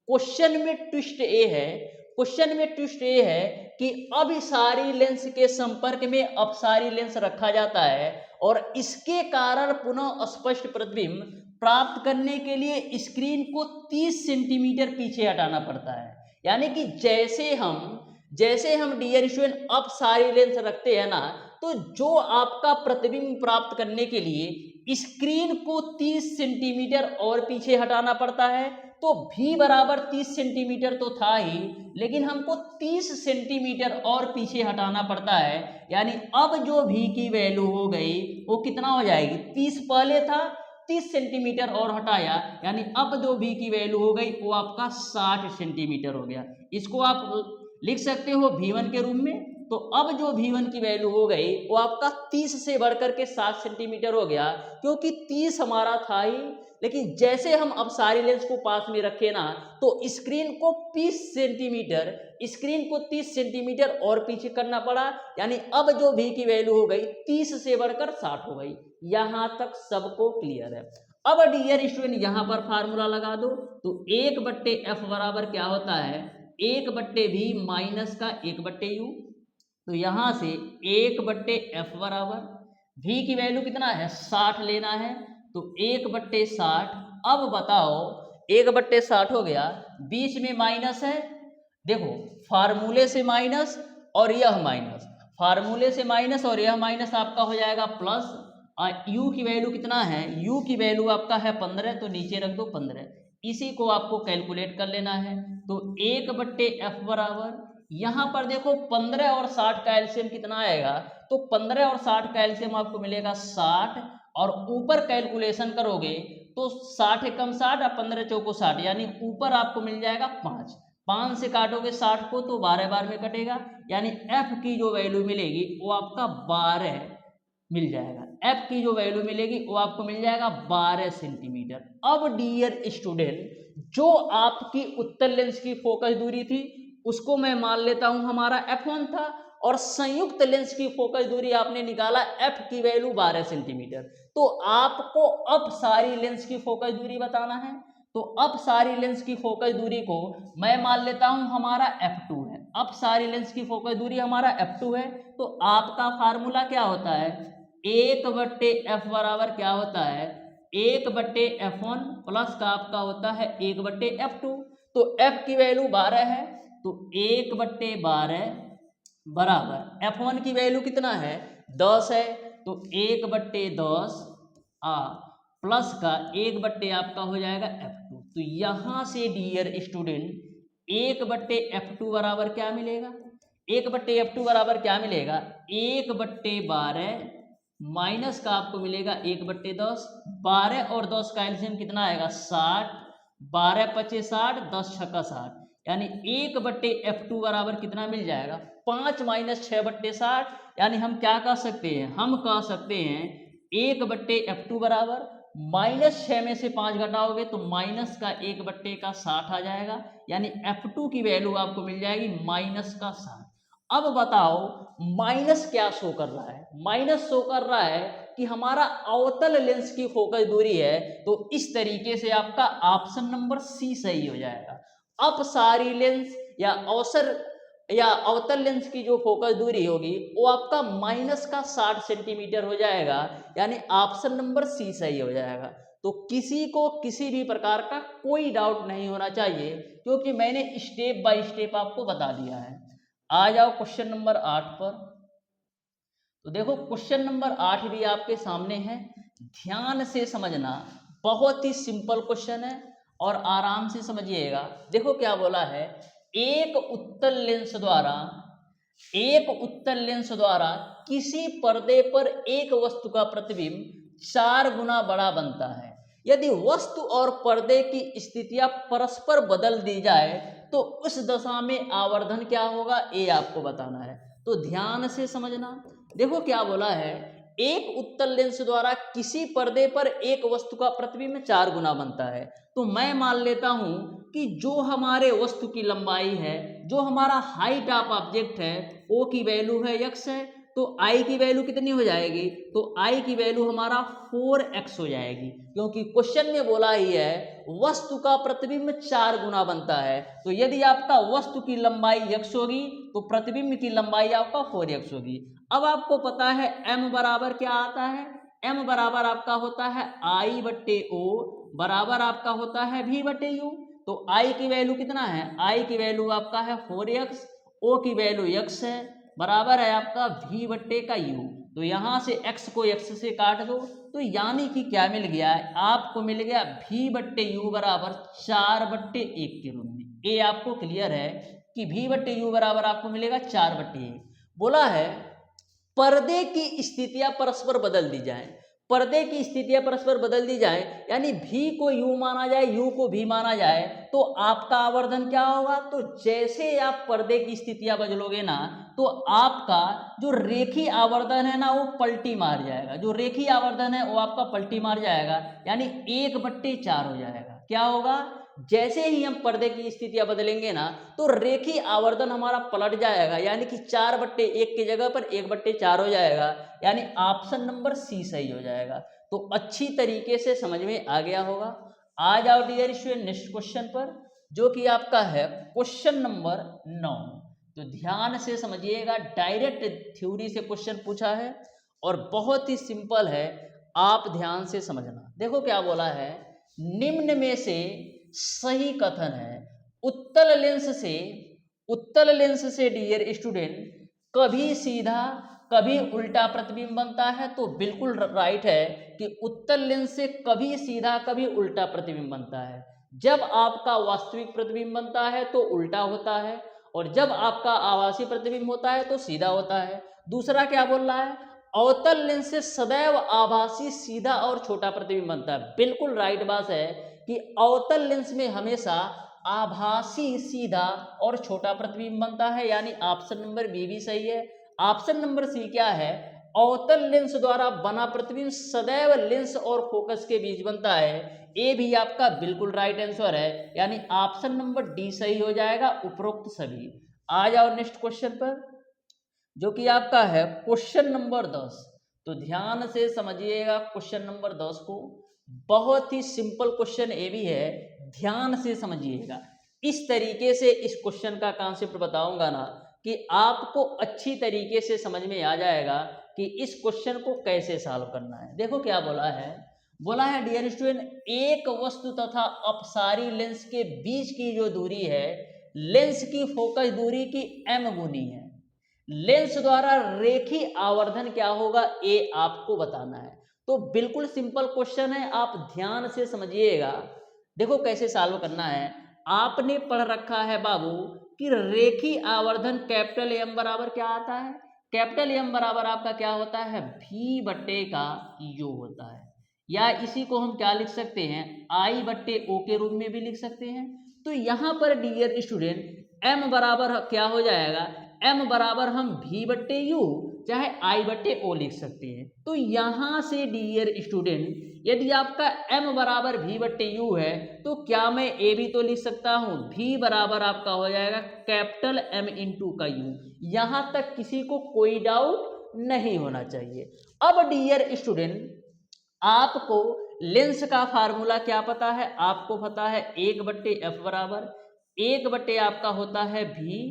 क्वेश्चन में ट्विस्ट ये है, क्वेश्चन में ट्विस्ट ये है कि अब सारी लेंस के संपर्क में अपसारी लेंस रखा जाता है और इसके कारण पुनः स्पष्ट प्रतिबिंब प्राप्त करने के लिए स्क्रीन को 30 सेंटीमीटर पीछे हटाना पड़ता है। यानी कि जैसे हम डियर स्टूडेंट अपसारी लेंस रखते हैं ना, तो जो आपका प्रतिबिंब प्राप्त करने के लिए स्क्रीन को 30 सेंटीमीटर और पीछे हटाना पड़ता है, तो v बराबर 30 सेंटीमीटर तो था ही, लेकिन हमको 30 सेंटीमीटर और पीछे हटाना पड़ता है। यानी अब जो v की वैल्यू हो गई वो कितना हो जाएगी? 30 पहले था, 30 सेंटीमीटर और हटाया, यानी अब जो v की वैल्यू हो गई वो आपका 60 सेंटीमीटर हो गया। इसको आप लिख सकते हो v1 के रूप में। तो अब जो v1 की वैल्यू हो गई वो आपका 30 से बढ़कर के 60 सेंटीमीटर हो गया, क्योंकि 30 हमारा था ही, लेकिन जैसे हम अब सारी लेंस को पास में रखे ना, तो स्क्रीन को 30 सेंटीमीटर और पीछे करना पड़ा, यानी अब जो v की वैल्यू हो गई 30 से बढ़कर 60 हो गई। यहाँ तक सबको क्लियर है? अब डियर स्टूडेंट यहाँ पर फार्मूला लगा दो, तो 1/f बराबर क्या होता है? 1/v माइनस का 1/u। तो यहाँ से 1/f बराबर v की वैल्यू कितना है? 60 लेना है, तो 1/60। अब बताओ 1/60 हो गया, बीच में माइनस है, देखो फार्मूले से माइनस और यह माइनस, फार्मूले से माइनस और यह माइनस आपका हो जाएगा प्लस। u की वैल्यू कितना है? u की वैल्यू आपका है 15, तो नीचे रख दो 15, इसी को आपको कैलकुलेट कर लेना है। तो 1/f बराबर, यहाँ पर देखो 15 और 60 का एलसीएम कितना आएगा? तो 15 और 60 का एलसीएम आपको मिलेगा 60, और ऊपर कैलकुलेशन करोगे तो 60 एकम 60 और 15 चौको 60, यानी ऊपर आपको मिल जाएगा 5। 5 से काटोगे 60 को तो 12 बार में कटेगा, यानी f की जो वैल्यू मिलेगी वो आपका 12 मिल जाएगा। f की जो वैल्यू मिलेगी वो आपको मिल जाएगा 12 सेंटीमीटर। अब डियर स्टूडेंट जो आपकी उत्तल लेंस की फोकस दूरी थी उसको मैं मान लेता हूं हमारा f1 था, और संयुक्त लेंस की फोकस दूरी आपने निकाला f की वैल्यू 12 सेंटीमीटर। तो आपको अब सारी लेंस की फोकस दूरी बताना है, तो अब सारी लेंस की फोकस दूरी को मैं मान लेता हूं हमारा f2 है। अब सारी लेंस की फोकस दूरी हमारा f2 है, तो आपका फार्मूला क्या होता है? 1/f बराबर क्या होता है? 1/f1 प्लस का आपका होता है 1/f2। तो f की वैल्यू 12 है, तो 1/12 बराबर f1 की वैल्यू कितना है? 10 है, तो 1/10 प्लस का 1/ आपका हो जाएगा f2। तो यहाँ से डियर स्टूडेंट 1/f2 बराबर क्या मिलेगा? 1/f2 बराबर क्या मिलेगा? 1/12 माइनस का आपको मिलेगा 1/10। 12 और 10 का एलसीएम कितना आएगा? 60, 12 × 5 = 60, 10 × 6 = 60, यानी 1/f2 बराबर कितना मिल जाएगा, 5 - 6/60। यानी हम क्या कह सकते हैं, हम कह सकते हैं 1/f2 बराबर -6 में से 5 घटाओगे तो माइनस का 1/60 आ जाएगा। यानी f2 की वैल्यू आपको मिल जाएगी -60। अब बताओ माइनस क्या शो कर रहा है, माइनस शो कर रहा है कि हमारा अवतल लेंस की फोकस दूरी है। तो इस तरीके से आपका ऑप्शन नंबर सी सही हो जाएगा। अपसारी लेंस या अवसर या अवतल लेंस की जो फोकस दूरी होगी वो आपका -60 सेंटीमीटर हो जाएगा। यानी ऑप्शन नंबर सी सही हो जाएगा। तो किसी को किसी भी प्रकार का कोई डाउट नहीं होना चाहिए, क्योंकि मैंने स्टेप बाय स्टेप आपको बता दिया है। आ जाओ क्वेश्चन नंबर 8 पर। तो देखो क्वेश्चन नंबर 8 भी आपके सामने है, ध्यान से समझना, बहुत ही सिंपल क्वेश्चन है और आराम से समझिएगा। देखो क्या बोला है, एक उत्तल लेंस द्वारा किसी पर्दे पर एक वस्तु का प्रतिबिंब 4 गुना बड़ा बनता है। यदि वस्तु और पर्दे की स्थितियां परस्पर बदल दी जाए तो उस दशा में आवर्धन क्या होगा, ये आपको बताना है। तो ध्यान से समझना। देखो क्या बोला है, एक उत्तल लेंस द्वारा किसी पर्दे पर एक वस्तु का प्रतिबिंब 4 गुना बनता है। तो मैं मान लेता हूं कि जो हमारे वस्तु की लंबाई है, जो हमारा हाइट ऑफ ऑब्जेक्ट है, ओ की वैल्यू है x है, तो आई की वैल्यू कितनी हो जाएगी, तो आई की वैल्यू हमारा 4x हो जाएगी, क्योंकि क्वेश्चन में बोला ही है वस्तु का प्रतिबिंब 4 गुना बनता है। तो यदि आपका वस्तु की लंबाई x होगी तो प्रतिबिंब की लंबाई आपका 4x होगी। अब आपको पता है m बराबर क्या आता है, m बराबर आपका होता है I/O बराबर आपका होता है V/U। तो I की वैल्यू कितना है, I की वैल्यू आपका है 4x, O की वैल्यू x है, बराबर है आपका V/U। तो यहाँ से x को x से काट दो, तो यानी कि क्या मिल गया है, आपको मिल गया V/U बराबर 4/1 के रूप में। ये आपको क्लियर है कि V/U बराबर आपको मिलेगा 4/1। बोला है पर्दे की स्थितियां परस्पर बदल दी जाएं, पर्दे की स्थितियां परस्पर बदल दी जाए, यानी V को U माना जाए, U को V माना जाए, तो आपका आवर्धन क्या होगा, तो जैसे आप पर्दे की स्थितियां बदलोगे ना, तो आपका जो रेखीय आवर्धन है ना वो पलटी मार जाएगा, जो रेखीय आवर्धन है वो आपका पलटी मार जाएगा, यानी 1/4 हो जाएगा। क्या होगा, जैसे ही हम पर्दे की स्थितियां बदलेंगे ना तो रेखीय आवर्धन हमारा पलट जाएगा, यानी कि 4/1 की जगह पर 1/4 हो जाएगा। यानी ऑप्शन नंबर सी सही हो जाएगा। तो अच्छी तरीके से समझ में आ गया होगा। आ जाओ डियर स्टूडेंट नेक्स्ट क्वेश्चन पर, जो कि आपका है क्वेश्चन नंबर 9। तो ध्यान से समझिएगा, डायरेक्ट थ्योरी से क्वेश्चन पूछा है और बहुत ही सिंपल है, आप ध्यान से समझना। देखो क्या बोला है, निम्न में से सही कथन है, उत्तल लेंस से डियर स्टूडेंट कभी सीधा कभी उल्टा प्रतिबिंब बनता है। तो बिल्कुल राइट है कि उत्तल लेंस से कभी सीधा कभी उल्टा प्रतिबिंब बनता है। जब आपका वास्तविक प्रतिबिंब बनता है तो उल्टा होता है, और जब आपका आभासी प्रतिबिंब होता है तो सीधा होता है। दूसरा क्या बोल रहा है, अवतल लेंस से सदैव आभासी सीधा और छोटा प्रतिबिंब बनता है। बिल्कुल राइट बात है कि अवतल लेंस में हमेशा आभासी सीधा और छोटा प्रतिबिंब बनता है, यानी ऑप्शन नंबर बी भी सही है। ऑप्शन नंबर सी क्या है, अवतल लेंस द्वारा बना प्रतिबिंब सदैव लेंस और फोकस के बीच बनता है। ए भी आपका बिल्कुल राइट आंसर है, यानी ऑप्शन नंबर डी सही हो जाएगा उपरोक्त सभी। आ जाओ नेक्स्ट क्वेश्चन पर, जो कि आपका है क्वेश्चन नंबर 10। तो ध्यान से समझिएगा क्वेश्चन नंबर 10 को, बहुत ही सिंपल क्वेश्चन ये भी है, ध्यान से समझिएगा। इस तरीके से इस क्वेश्चन का कॉन्सेप्ट बताऊंगा ना कि आपको अच्छी तरीके से समझ में आ जाएगा कि इस क्वेश्चन को कैसे सॉल्व करना है। देखो क्या बोला है डियर स्टूडेंट, एक वस्तु तथा अपसारी लेंस के बीच की जो दूरी है, लेंस की फोकस दूरी की m गुनी है। लेंस द्वारा रेखीय आवर्धन क्या होगा, ये आपको बताना है। तो बिल्कुल सिंपल क्वेश्चन है, आप ध्यान से समझिएगा। देखो कैसे सॉल्व करना है, आपने पढ़ रखा है बाबू कि रेखीय आवर्धन कैपिटल एम बराबर क्या आता है, कैपिटल एम बराबर आपका क्या होता है, V/U होता है। या इसी को हम क्या लिख सकते हैं, I/O के रूप में भी लिख सकते हैं। तो यहाँ पर डियर स्टूडेंट m बराबर क्या हो जाएगा, m बराबर हम v बट्टे यू चाहे i बट्टे ओ लिख सकते हैं। तो यहाँ से डियर स्टूडेंट यदि आपका m बराबर v बट्टे यू है तो क्या मैं a भी तो लिख सकता हूँ, v बराबर आपका हो जाएगा कैपिटल M इंटू का u। यहाँ तक किसी को कोई डाउट नहीं होना चाहिए। अब डियर स्टूडेंट आपको लेंस का फार्मूला क्या पता है, आपको पता है 1/f बराबर 1/, आपका होता है v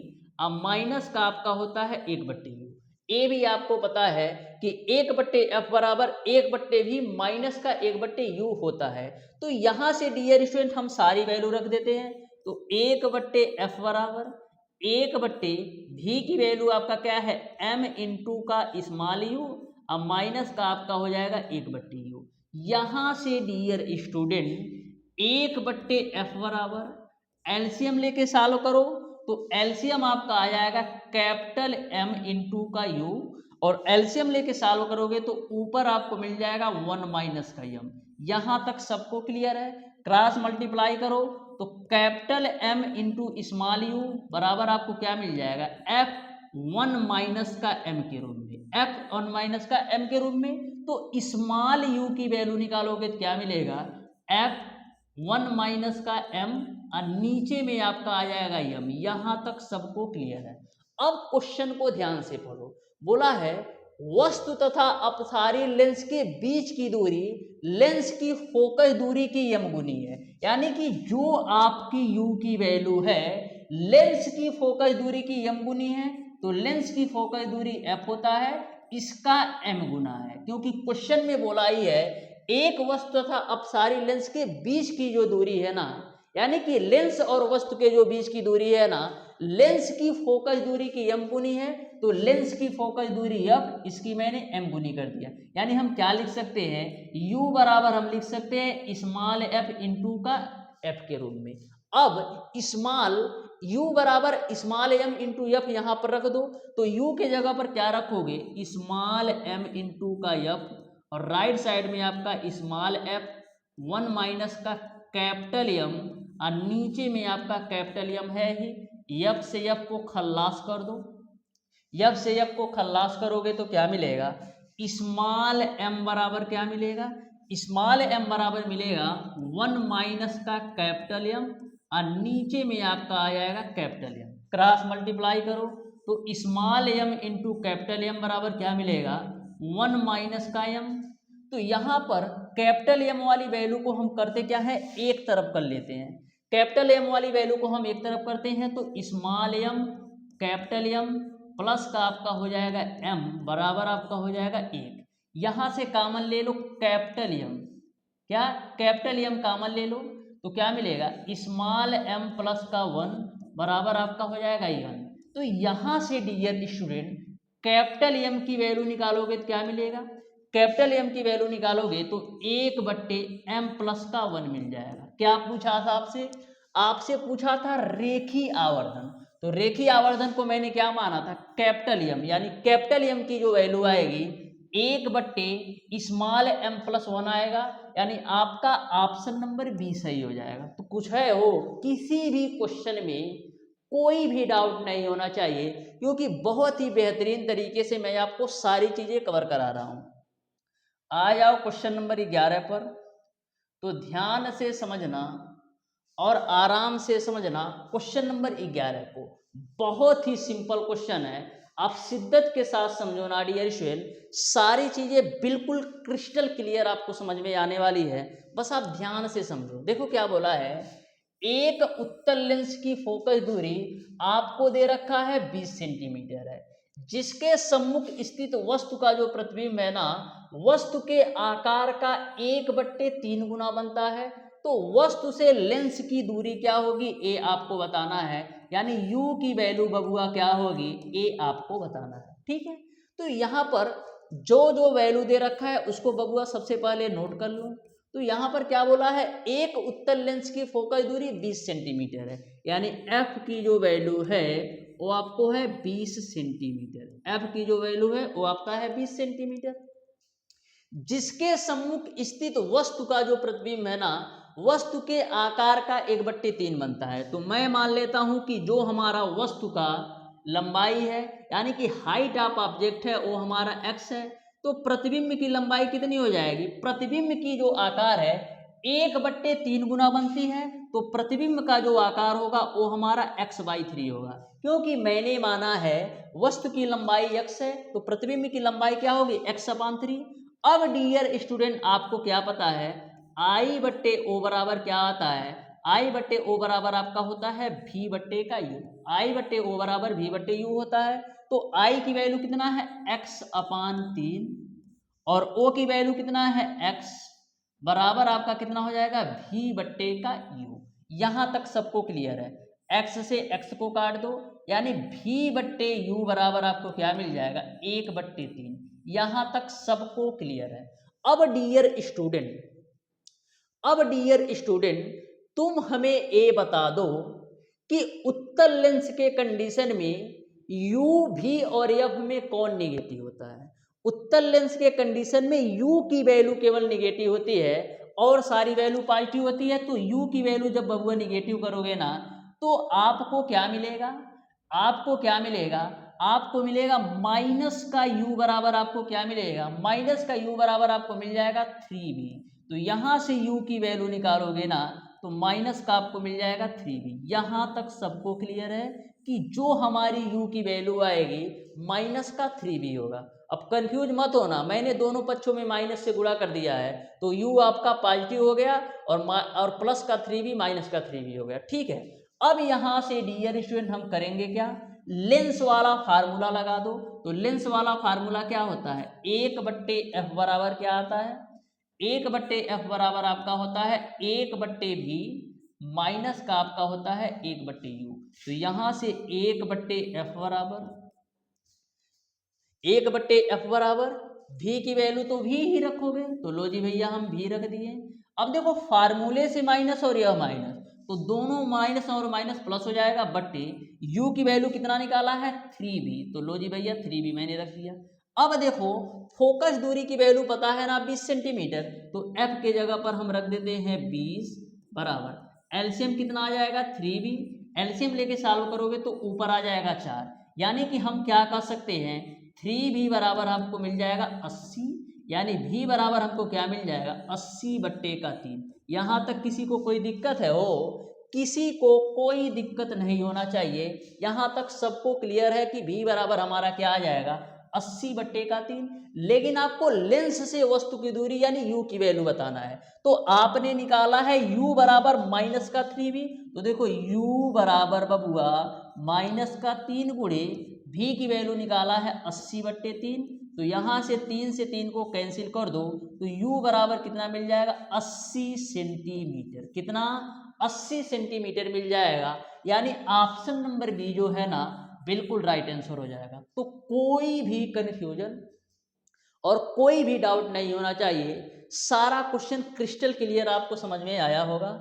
और माइनस का आपका होता है 1/u। ए भी आपको पता है कि 1/f बराबर 1/v माइनस का 1/u होता है। तो यहाँ से डियर स्टूडेंट हम सारी वैल्यू रख देते हैं। तो 1/f बराबर 1/v की वैल्यू आपका क्या है m इंटू का स्मॉल u और माइनस का आपका हो जाएगा 1/u। यहाँ से डियर स्टूडेंट 1/f बराबर एलसीएम लेके सॉल्व करो तो एलसीएम आपका आ जाएगा कैपिटल M इंटू का u और एलसीएम लेके सॉल्व करोगे तो ऊपर आपको मिल जाएगा 1 माइनस का m। यहाँ तक सबको क्लियर है। क्रॉस मल्टीप्लाई करो तो capital M into small u बराबर आपको क्या मिल जाएगा f1 माइनस का m के रूप में, f1 माइनस का m के रूप में। तो स्मॉल u की वैल्यू निकालोगे तो क्या मिलेगा f1 माइनस का m और नीचे में आपका आ जाएगा m। यहाँ तक सबको क्लियर है। अब क्वेश्चन को ध्यान से पढ़ो। बोला है वस्तु तथा अपसारी लेंस के बीच की दूरी लेंस की फोकस दूरी की m गुनी है। यानी कि जो आपकी u की वैल्यू है लेंस की फोकस दूरी की m गुनी है तो लेंस की फोकस दूरी f होता है, इसका m गुना है। क्योंकि क्वेश्चन में बोला ही है एक वस्तु तथा अपसारी लेंस के बीच की जो दूरी है ना, यानी कि लेंस और वस्तु के जो बीच की दूरी है ना, लेंस की फोकस दूरी की m गुनी है तो लेंस की फोकस दूरी f, इसकी मैंने m गुनी कर दिया। यानी हम क्या लिख सकते हैं, u बराबर हम लिख सकते हैं स्मॉल f इंटू का f के रूप में। अब स्मॉल u बराबर स्मॉल m इंटू f यहाँ पर रख दो तो u के जगह पर क्या रखोगे स्मॉल m इंटू का f और राइट साइड में आपका स्मॉल f 1 माइनस का कैपिटल M और नीचे में आपका कैपिटल M है ही। f से f को खल्लास कर दो, f से f को खल्लास करोगे तो क्या मिलेगा स्मॉल m बराबर क्या मिलेगा, स्मॉल m बराबर मिलेगा 1 माइनस का कैपिटल M और नीचे में आपका आ जाएगा कैपिटल M। क्रॉस मल्टीप्लाई करो तो small m into capital M बराबर क्या मिलेगा 1 माइनस का m। तो यहाँ पर कैपिटल M वाली वैल्यू को हम करते क्या है एक तरफ कर लेते हैं। कैपिटल M वाली वैल्यू को हम एक तरफ करते हैं तो small m capital M plus का आपका हो जाएगा m बराबर आपका हो जाएगा 1। यहाँ से कॉमन ले लो कैपिटल M, क्या कैपिटल M कॉमन ले लो तो क्या मिलेगा स्मॉल m प्लस का 1 बराबर आपका हो जाएगा 1। तो यहाँ से डियर स्टूडेंट कैपिटल M की वैल्यू निकालोगे तो क्या मिलेगा, कैपिटल M की वैल्यू निकालोगे तो 1/m प्लस का 1 मिल जाएगा। क्या पूछा था आपसे, आपसे पूछा था रेखी आवर्धन। तो रेखी आवर्धन को मैंने क्या माना था कैपिटल M, यानी कैपिटल M की जो वैल्यू आएगी 1/, स्मॉल m प्लस 1 आएगा। यानी आपका ऑप्शन नंबर बी सही हो जाएगा। तो कुछ है हो किसी भी क्वेश्चन में कोई भी डाउट नहीं होना चाहिए, क्योंकि बहुत ही बेहतरीन तरीके से मैं आपको सारी चीजें कवर करा रहा हूं। आ जाओ क्वेश्चन नंबर 11 पर। तो ध्यान से समझना और आराम से समझना क्वेश्चन नंबर 11 को। बहुत ही सिंपल क्वेश्चन है, आप शिद्दत के साथ समझो ना डियर स्टूडेंट, सारी चीजें बिल्कुल क्रिस्टल क्लियर आपको समझ में आने वाली है। बस आप ध्यान से समझो। देखो क्या बोला है, एक उत्तल लेंस की फोकस दूरी आपको दे रखा है 20 सेंटीमीटर है, जिसके सम्मुख स्थित वस्तु का जो प्रतिबिंब है ना, वस्तु के आकार का 1/3 गुना बनता है। तो वस्तु से लेंस की दूरी क्या होगी ए आपको बताना है, यानी u की वैल्यू बबुआ क्या होगी ए आपको बताना है। ठीक है, तो यहाँ पर जो जो वैल्यू दे रखा है उसको बबुआ सबसे पहले नोट कर लो। तो यहाँ पर क्या बोला है, एक उत्तल लेंस की फोकस दूरी 20 सेंटीमीटर है, यानी f की जो वैल्यू है वो आपको है 20 सेंटीमीटर। f की जो वैल्यू है वो आपका है 20 सेंटीमीटर। जिसके सम्मुख स्थित वस्तु का जो प्रतिबिंब है ना, वस्तु के आकार का 1/3 बनता है। तो मैं मान लेता हूं कि जो हमारा वस्तु का लंबाई है यानी कि हाइट ऑफ ऑब्जेक्ट है वो हमारा x है, तो प्रतिबिंब की लंबाई कितनी हो जाएगी, प्रतिबिंब की जो आकार है 1/3 गुना बनती है, तो प्रतिबिंब का जो आकार होगा वो हमारा x/3 होगा। क्योंकि मैंने माना है वस्तु की लंबाई x है तो प्रतिबिंब की लंबाई क्या होगी, x/3। अब डियर स्टूडेंट आपको क्या पता है I/O बराबर क्या आता है, I/O बराबर आपका होता है V/U। I/O बराबर V/U होता है। तो I की वैल्यू कितना है x/3 और O की वैल्यू कितना है x बराबर आपका कितना हो जाएगा V/U। यहां तक सबको क्लियर है। x से x को काट दो यानी V/U बराबर आपको क्या मिल जाएगा 1/3। यहां तक सबको क्लियर है। अब डियर स्टूडेंट तुम हमें ये बता दो कि उत्तल लेंस के कंडीशन में U, V और F में कौन निगेटिव होता है। उत्तल लेंस के कंडीशन में U की वैल्यू केवल निगेटिव होती है और सारी वैल्यू पॉजिटिव होती है। तो U की वैल्यू जब बबुआ निगेटिव करोगे ना तो आपको क्या मिलेगा, आपको मिलेगा माइनस का U बराबर आपको क्या मिलेगा, माइनस का U बराबर आपको मिल जाएगा 3B। तो यहां से U की वैल्यू निकालोगे ना तो माइनस का आपको मिल जाएगा 3B। यहां तक सबको क्लियर है कि जो हमारी U की वैल्यू आएगी माइनस का 3B होगा। अब कंफ्यूज मत होना, मैंने दोनों पक्षों में माइनस से गुणा कर दिया है तो U आपका पॉजिटिव हो गया और प्लस का 3B माइनस का 3B हो गया। ठीक है, अब यहां से डियर स्टूडेंट हम करेंगे क्या, लेंस वाला फार्मूला लगा दो। तो लेंस वाला फार्मूला क्या होता है 1/f बराबर क्या आता है, 1/f बराबर आपका होता है 1/v माइनस का आपका होता है 1/u। तो यहां से 1/f बराबर v की वैल्यू तो v ही रखोगे। तो लो जी भैया हम v रख दिए। अब देखो फार्मूले से माइनस और यह माइनस तो दोनों माइनस और माइनस प्लस हो जाएगा, बट्टे u की वैल्यू कितना निकाला है 3b। तो लो जी भैया 3b मैंने रख दिया। अब देखो फोकस दूरी की वैल्यू पता है ना 20 सेंटीमीटर, तो f के जगह पर हम रख देते हैं 20 बराबर एलसीएम कितना आ जाएगा 3b। एलसीएम लेके सॉल्व करोगे तो ऊपर आ जाएगा 4, यानी कि हम क्या कर सकते हैं 3b बराबर आपको मिल जाएगा 80, यानी v बराबर हमको क्या मिल जाएगा 80/3। यहां तक किसी को कोई दिक्कत है, हो किसी को कोई दिक्कत नहीं होना चाहिए। यहां तक सबको क्लियर है कि v बराबर हमारा क्या आ जाएगा 80/3। लेकिन आपको लेंस से वस्तु की दूरी यानी u की वैल्यू बताना है। तो आपने निकाला है u बराबर माइनस का 3b। तो देखो u बराबर बबुआ माइनस का 3 गुणे v की वैल्यू निकाला है 80/3। तो यहां से 3 से 3 को कैंसिल कर दो तो u बराबर कितना मिल जाएगा 80 सेंटीमीटर। कितना 80 सेंटीमीटर मिल जाएगा। यानी ऑप्शन नंबर बी जो है ना बिल्कुल राइट आंसर हो जाएगा। तो कोई भी कंफ्यूजन और कोई भी डाउट नहीं होना चाहिए। सारा क्वेश्चन क्रिस्टल क्लियर आपको समझ में आया होगा।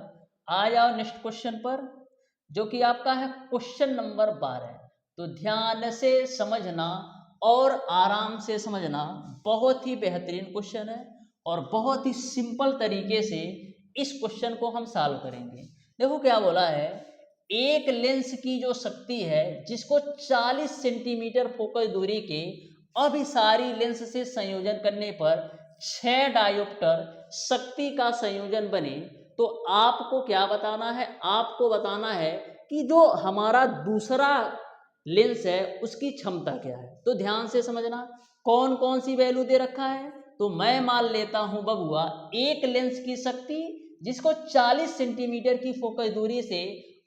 आ जाओ नेक्स्ट क्वेश्चन पर जो कि आपका है क्वेश्चन नंबर 12। तो ध्यान से समझना और आराम से समझना, बहुत ही बेहतरीन क्वेश्चन है और बहुत ही सिंपल तरीके से इस क्वेश्चन को हम सॉल्व करेंगे। देखो क्या बोला है, एक लेंस की जो शक्ति है जिसको 40 सेंटीमीटर फोकस दूरी के अभिसारी लेंस से संयोजन करने पर 6 डायोप्टर शक्ति का संयोजन बने, तो आपको क्या बताना है, आपको बताना है कि जो हमारा दूसरा लेंस है उसकी क्षमता क्या है। तो ध्यान से समझना कौन कौन सी वैल्यू दे रखा है। तो मैं मान लेता हूं बबुआ एक लेंस की शक्ति जिसको 40 सेंटीमीटर की फोकस दूरी से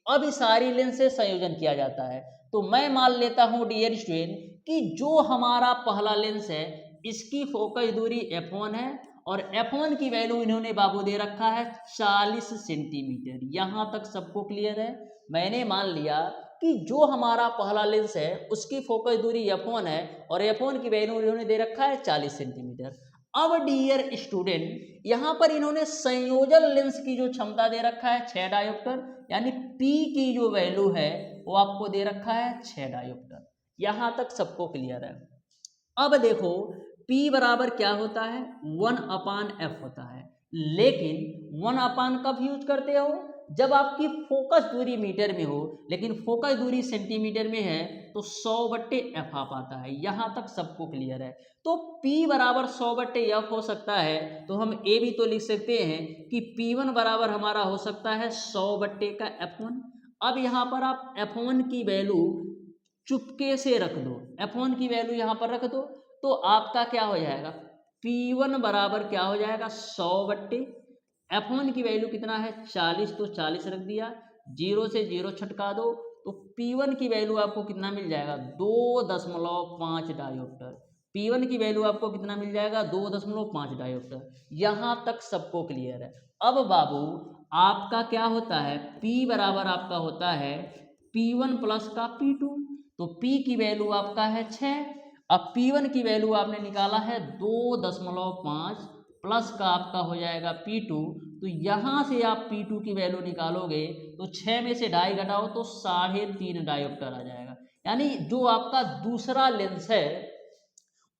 अभिसारी लेंस से संयोजन किया जाता है। तो मैं मान लेता हूं डियर स्टूडेंट कि जो हमारा पहला लेंस है इसकी फोकस दूरी f1 है और f1 की वैल्यू इन्होंने बाबू दे रखा है 40 सेंटीमीटर। यहां तक सबको क्लियर है। मैंने मान लिया कि जो हमारा पहला लेंस है उसकी फोकस दूरी f1 है और f1 की वैल्यू इन्होंने दे रखा है 40 सेंटीमीटर। अब डियर स्टूडेंट यहां पर इन्होंने संयोजन लेंस की जो क्षमता दे रखा है 6 डायोप्टर, यानी P की जो वैल्यू है वो आपको दे रखा है 6 डायोप्टर। यहां तक सबको क्लियर है। अब देखो P बराबर क्या होता है 1/f होता है, लेकिन 1 कब यूज करते हो, जब आपकी फोकस दूरी मीटर में हो, लेकिन फोकस दूरी सेंटीमीटर में है तो 100/f आप आता है। यहाँ तक सबको क्लियर है। तो P बराबर 100/f हो सकता है, तो हम ए भी तो लिख सकते हैं कि P1 बराबर हमारा हो सकता है 100/f1। अब यहाँ पर आप f1 की वैल्यू चुपके से रख दो, f1 की वैल्यू यहाँ पर रख दो, तो आपका क्या हो जाएगा, P1 बराबर क्या हो जाएगा 100/f1 की वैल्यू कितना है 40, तो 40 रख दिया, 0 से 0 छटका दो, तो P1 की वैल्यू आपको कितना मिल जाएगा 2.5 डायोप्टर। P1 की वैल्यू आपको कितना मिल जाएगा 2.5 डायोप्टर। यहाँ तक सबको क्लियर है। अब बाबू आपका क्या होता है, P बराबर आपका होता है P1 प्लस का P2, तो P की वैल्यू आपका है 6। अब P1 की वैल्यू आपने निकाला है 2.5 प्लस का आपका हो जाएगा P2, तो यहाँ से आप P2 की वैल्यू निकालोगे तो 6 में से 2.5 घटाओ तो 3.5 डायोप्टर आ जाएगा। यानी जो आपका दूसरा लेंस है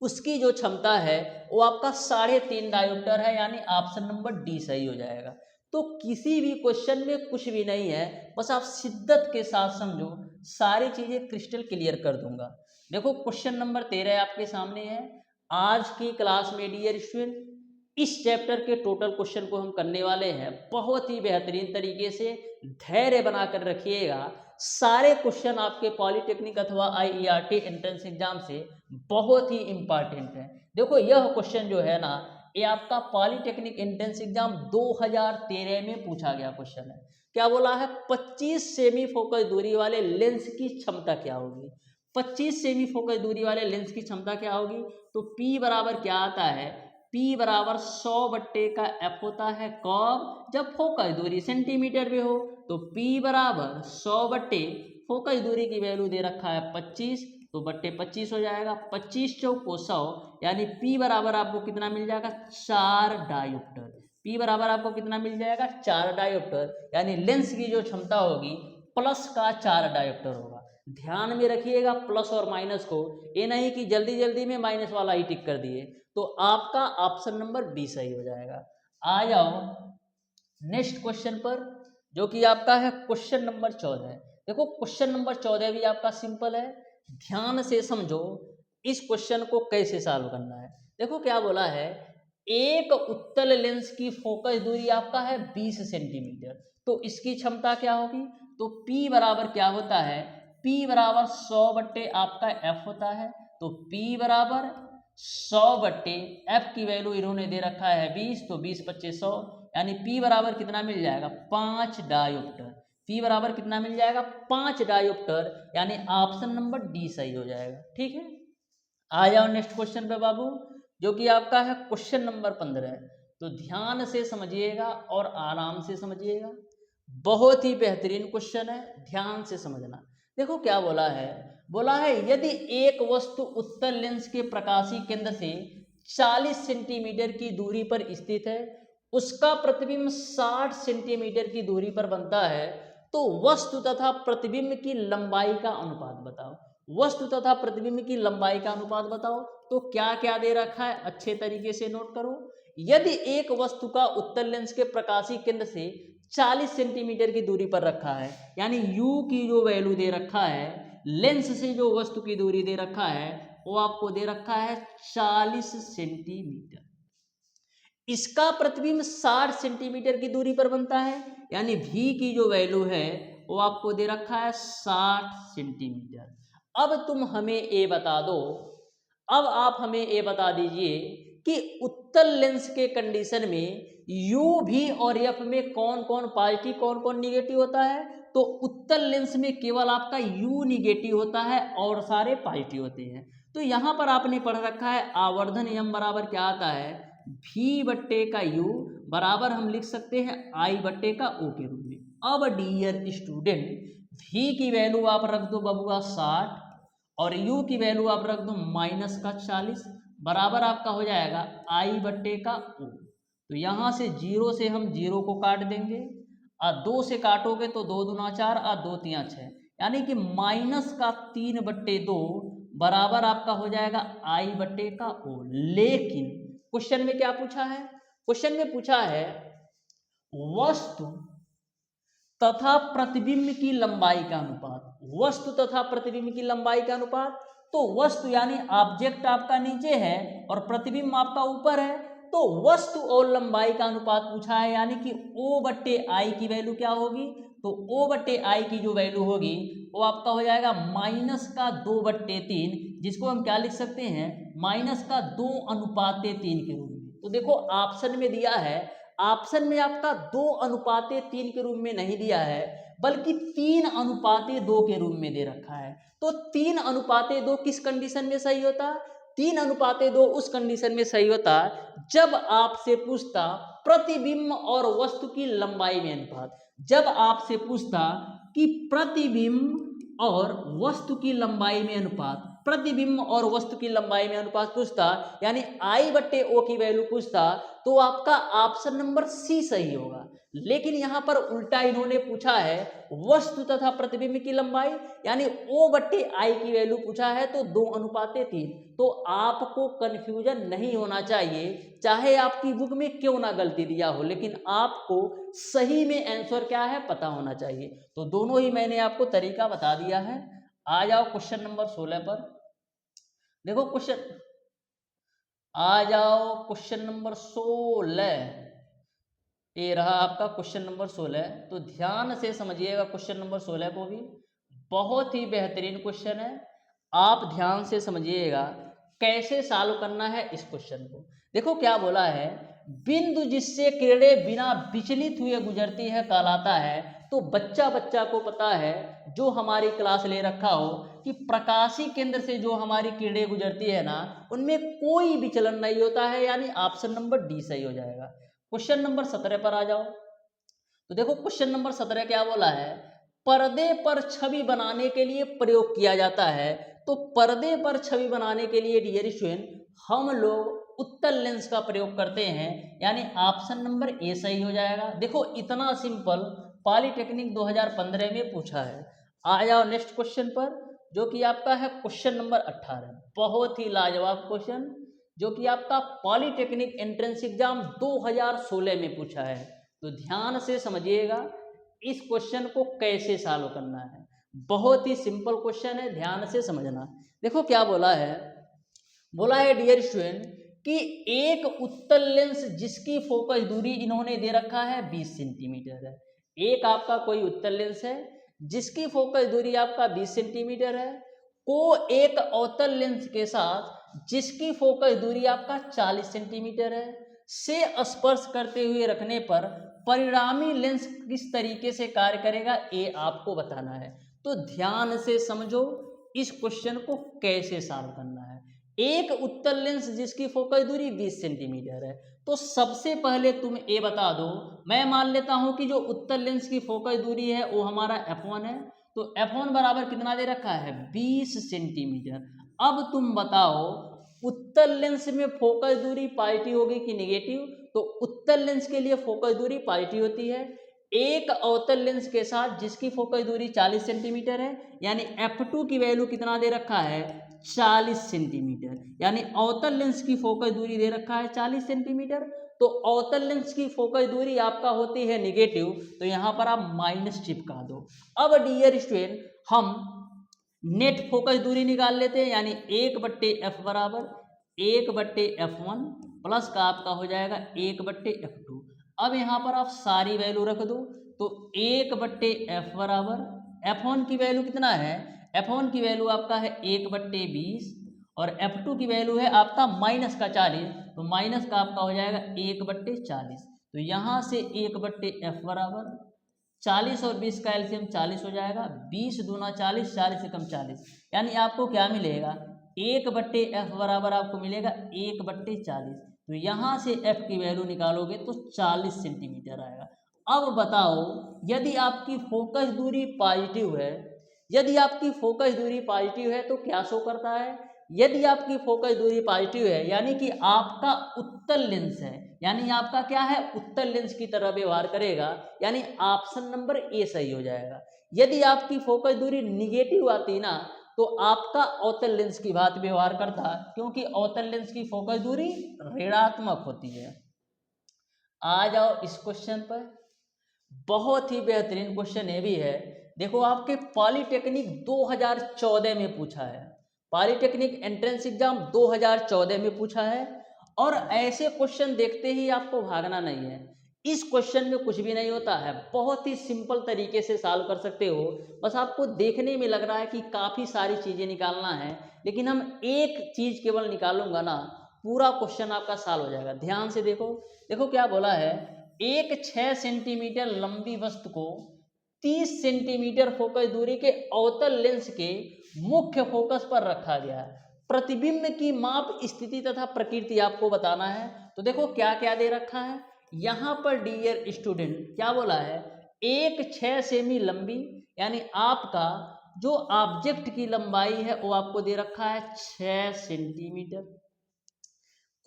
उसकी जो क्षमता है वो आपका 3.5 डायोप्टर है, यानी ऑप्शन नंबर डी सही हो जाएगा। तो किसी भी क्वेश्चन में कुछ भी नहीं है, बस आप शिद्दत के साथ समझो, सारी चीजें क्रिस्टल क्लियर कर दूंगा। देखो क्वेश्चन नंबर 13 आपके सामने है। आज की क्लास में डियर स्टूडेंट इस चैप्टर के टोटल क्वेश्चन को हम करने वाले हैं बहुत ही बेहतरीन तरीके से, धैर्य बनाकर रखिएगा। सारे क्वेश्चन आपके पॉलिटेक्निक अथवा IERT एंट्रेंस एग्जाम से बहुत ही इंपॉर्टेंट है। देखो यह क्वेश्चन जो है ना, ये आपका पॉलिटेक्निक एंट्रेंस एग्जाम 2013 में पूछा गया क्वेश्चन है। क्या बोला है, 25 सेमी फोकस दूरी वाले लेंस की क्षमता क्या होगी। 25 सेमी फोकस दूरी वाले लेंस की क्षमता क्या होगी, तो P बराबर क्या आता है, P बराबर 100/f होता है। कब, जब फोकस दूरी सेंटीमीटर में हो, तो P बराबर 100/ फोकस दूरी की वैल्यू दे रखा है 25, तो बट्टे 25 हो जाएगा। 25 चौको 100, यानी P बराबर आपको कितना मिल जाएगा 4 डायोप्टर। P बराबर आपको कितना मिल जाएगा 4 डायोप्टर, यानी लेंस की जो क्षमता होगी प्लस का 4 डायोप्टर होगा। ध्यान में रखिएगा प्लस और माइनस को, ये नहीं कि जल्दी जल्दी में माइनस वाला ही टिक कर दिए, तो आपका ऑप्शन नंबर डी सही हो जाएगा। आ जाओ नेक्स्ट क्वेश्चन पर, जो कि आपका है क्वेश्चन नंबर 14। देखो क्वेश्चन नंबर 14 भी आपका सिंपल है, ध्यान से समझो इस क्वेश्चन को कैसे सॉल्व करना है। देखो क्या बोला है, एक उत्तल लेंस की फोकस दूरी आपका है 20 सेंटीमीटर, तो इसकी क्षमता क्या होगी, तो P बराबर क्या होता है, P बराबर 100/ आपका f होता है, तो P बराबर 100/f की वैल्यू इन्होंने दे रखा है 20, तो 20 25 100, यानी P बराबर कितना मिल जाएगा 5 डायोप्टर। P बराबर कितना मिल जाएगा 5 डायोप्टर, यानी ऑप्शन नंबर डी सही हो जाएगा। ठीक है, आ जाओ नेक्स्ट क्वेश्चन पे बाबू, जो कि आपका है क्वेश्चन नंबर 15। तो ध्यान से समझिएगा और आराम से समझिएगा, बहुत ही बेहतरीन क्वेश्चन है, ध्यान से समझना। देखो क्या बोला है, बोला है यदि एक वस्तु उत्तल लेंस के प्रकाशीय केंद्र से 40 सेंटीमीटर की दूरी पर स्थित है, उसका प्रतिबिंब 60 सेंटीमीटर की दूरी पर बनता है, तो वस्तु तथा प्रतिबिंब की लंबाई का अनुपात बताओ। वस्तु तथा प्रतिबिंब की लंबाई का अनुपात बताओ, तो क्या क्या दे रखा है अच्छे तरीके से नोट करो। यदि एक वस्तु का उत्तल लेंस के प्रकाशीय केंद्र से 40 सेंटीमीटर की दूरी पर रखा है, यानी u की जो वैल्यू दे रखा है, लेंस से जो वस्तु की दूरी दे रखा है वो आपको दे रखा है 40 सेंटीमीटर, इसका प्रतिबिंब 60 सेंटीमीटर की दूरी पर बनता है, यानी v की जो वैल्यू है वो आपको दे रखा है 60 सेंटीमीटर। अब तुम हमें ये बता दो, अब आप हमें ये बता दीजिए कि उत्तल लेंस के कंडीशन में u v और f में कौन कौन पॉजिटिव कौन कौन निगेटिव होता है। तो उत्तल लेंस में केवल आपका u निगेटिव होता है और सारे पॉजिटिव होते हैं। तो यहाँ पर आपने पढ़ रखा है आवर्धन नियम बराबर क्या आता है, v/u बराबर हम लिख सकते हैं I/o के रूप में। अब डियर स्टूडेंट v की वैल्यू आप रख दो बबुआ 60 और u की वैल्यू आप रख दो -40, बराबर आपका हो जाएगा I/o। तो यहाँ से 0 से हम 0 को काट देंगे, और 2 से काटोगे तो 2 दूना 4 और 2 तिया 6, यानी कि -3/2 बराबर आपका हो जाएगा I/o। लेकिन क्वेश्चन में क्या पूछा है, क्वेश्चन में पूछा है वस्तु तथा प्रतिबिंब की लंबाई का अनुपात, वस्तु तथा प्रतिबिंब की लंबाई का अनुपात। तो वस्तु यानी ऑब्जेक्ट आपका नीचे है और प्रतिबिंब आपका ऊपर है, तो वस्तु और लंबाई का अनुपात पूछा है, यानी कि O/I की वैल्यू क्या होगी, तो O/I की जो वैल्यू होगी वो आपका हो जाएगा -2/3, जिसको हम क्या लिख सकते हैं, -2:3 के रूप में। तो देखो ऑप्शन में दिया है, ऑप्शन में आपका 2:3 के रूप में नहीं दिया है, बल्कि 3:2 के रूप में दे रखा है। तो 3:2 किस कंडीशन में सही होता, 3:2 उस कंडीशन में सही होता जब आपसे पूछता प्रतिबिंब और वस्तु की लंबाई में अनुपात, जब आपसे पूछता कि प्रतिबिंब और वस्तु की लंबाई में अनुपात, प्रतिबिंब और वस्तु की लंबाई में अनुपात पूछता, यानी I/O की वैल्यू पूछता, तो आपका ऑप्शन नंबर सी सही होगा। लेकिन यहां पर उल्टा इन्होंने पूछा है वस्तु तथा प्रतिबिंब की लंबाई, यानी O/I की वैल्यू पूछा है, तो 2:3। तो आपको कंफ्यूजन नहीं होना चाहिए, चाहे आपकी बुक में क्यों ना गलती दिया हो, लेकिन आपको सही में आंसर क्या है पता होना चाहिए। तो दोनों ही मैंने आपको तरीका बता दिया है। आ जाओ क्वेश्चन नंबर 16 पर। देखो क्वेश्चन, आ जाओ क्वेश्चन नंबर 16, ये रहा आपका क्वेश्चन नंबर 16। तो ध्यान से समझिएगा क्वेश्चन नंबर 16 को भी, बहुत ही बेहतरीन क्वेश्चन है, आप ध्यान से समझिएगा कैसे सॉल्व करना है इस क्वेश्चन को। देखो क्या बोला है, बिंदु जिससे किरणें बिना विचलित हुए गुजरती है कहलाता है। तो बच्चा बच्चा को पता है, जो हमारी क्लास ले रखा हो, कि प्रकाशीय केंद्र से जो हमारी किरणें गुजरती है ना, उनमें कोई विचलन नहीं होता है, यानी ऑप्शन नंबर डी सही हो जाएगा। क्वेश्चन नंबर 17 पर आ जाओ। तो देखो क्वेश्चन नंबर 17 क्या बोला है, पर्दे पर छवि बनाने के लिए प्रयोग किया जाता है। तो पर्दे पर छवि बनाने के लिए डियर स्टूडेंट हम लोग उत्तल लेंस का प्रयोग करते हैं, यानी ऑप्शन नंबर ए सही हो जाएगा। देखो इतना सिंपल पॉलिटेक्निक 2015 में पूछा है। आ जाओ नेक्स्ट क्वेश्चन पर, जो कि आपका है क्वेश्चन नंबर 18। बहुत ही लाजवाब क्वेश्चन, जो कि आपका पॉलिटेक्निक एंट्रेंस एग्जाम 2016 में पूछा है। तो ध्यान से समझिएगा इस क्वेश्चन को कैसे सॉल्व करना है। बहुत ही सिंपल क्वेश्चन है, ध्यान से समझना। देखो क्या बोला है, बोला है डियर स्टूडेंट कि एक उत्तल लेंस जिसकी फोकस दूरी इन्होंने दे रखा है 20 सेंटीमीटर है। एक आपका कोई उत्तल लेंस है जिसकी फोकस दूरी आपका 20 सेंटीमीटर है, को एक अवतल लेंस के साथ जिसकी फोकस दूरी आपका 40 सेंटीमीटर है से स्पर्श करते हुए रखने पर परिणामी लेंस किस तरीके से कार्य करेगा, ये आपको बताना है। तो ध्यान से समझो इस क्वेश्चन को कैसे सॉल्व करना है। एक उत्तल लेंस जिसकी फोकस दूरी 20 सेंटीमीटर है, तो सबसे पहले तुम ये बता दो, मैं मान लेता हूं कि जो उत्तल लेंस की फोकस दूरी है वो हमारा f1 है। तो f1 बराबर कितना दे रखा है, 20 सेंटीमीटर। अब तुम बताओ उत्तल लेंस में फोकस दूरी पॉजिटिव होगी कि निगेटिव, तो उत्तल लेंस के लिए फोकस दूरी पॉजिटिव होती है। एक अवतल लेंस के साथ जिसकी फोकस दूरी 40 सेंटीमीटर है, यानी f2 की वैल्यू कितना दे रखा है, 40 सेंटीमीटर, यानी अवतल लेंस की फोकस दूरी दे रखा है 40 सेंटीमीटर। तो अवतल लेंस की फोकस दूरी आपका होती है निगेटिव, तो यहाँ पर आप माइनस चिपका दो। अब डियर स्टूडेंट हम नेट फोकस दूरी निकाल लेते हैं, यानी 1/f बराबर 1/f1 प्लस का आपका हो जाएगा 1/f2। अब यहाँ पर आप सारी वैल्यू रख दो, तो 1/f बराबर f1 की वैल्यू कितना है, f1 की वैल्यू आपका है 1/20 और f2 की वैल्यू है आपका माइनस का 40, तो माइनस का आपका हो जाएगा 1/40। तो यहाँ से 1/f बराबर 40 और 20 का एलसीएम 40 हो जाएगा, 20 दूना 40, 40 से कम 40, यानी आपको क्या मिलेगा, 1/f बराबर आपको मिलेगा 1/40। तो यहाँ से f की वैल्यू निकालोगे तो 40 सेंटीमीटर आएगा। अब बताओ यदि आपकी फोकस दूरी पॉजिटिव है, यदि आपकी फोकस दूरी पॉजिटिव है तो क्या शो करता है, यदि आपकी फोकस दूरी पॉजिटिव है यानी कि आपका उत्तल लेंस है, यानी आपका क्या है, उत्तल लेंस की तरह व्यवहार करेगा, यानी ऑप्शन नंबर ए सही हो जाएगा। यदि आपकी फोकस दूरी निगेटिव आती ना, तो आपका अवतल लेंस की बात व्यवहार करता, क्योंकि अवतल लेंस की फोकस दूरी ऋणात्मक होती है। आ जाओ इस क्वेश्चन पर। बहुत ही बेहतरीन क्वेश्चन ये भी है। देखो आपके पॉलीटेक्निक 2014 में पूछा है, पॉलीटेक्निक एंट्रेंस एग्जाम 2014 में पूछा है। और ऐसे क्वेश्चन देखते ही आपको भागना नहीं है। इस क्वेश्चन में कुछ भी नहीं होता है, बहुत ही सिंपल तरीके से सॉल्व कर सकते हो। बस आपको देखने में लग रहा है कि काफ़ी सारी चीज़ें निकालना है, लेकिन हम एक चीज़ केवल निकालूंगा ना, पूरा क्वेश्चन आपका सॉल्व हो जाएगा। ध्यान से देखो। देखो क्या बोला है, एक 6 सेंटीमीटर लंबी वस्तु को 30 सेंटीमीटर फोकस दूरी के अवतल लेंस के मुख्य फोकस पर रखा गया है। प्रतिबिंब की माप स्थिति तथा प्रकृति आपको बताना है। तो देखो क्या क्या दे रखा है यहाँ पर डियर स्टूडेंट। क्या बोला है, एक 6 सेमी लंबी, यानी आपका जो ऑब्जेक्ट की लंबाई है वो आपको दे रखा है 6 सेंटीमीटर,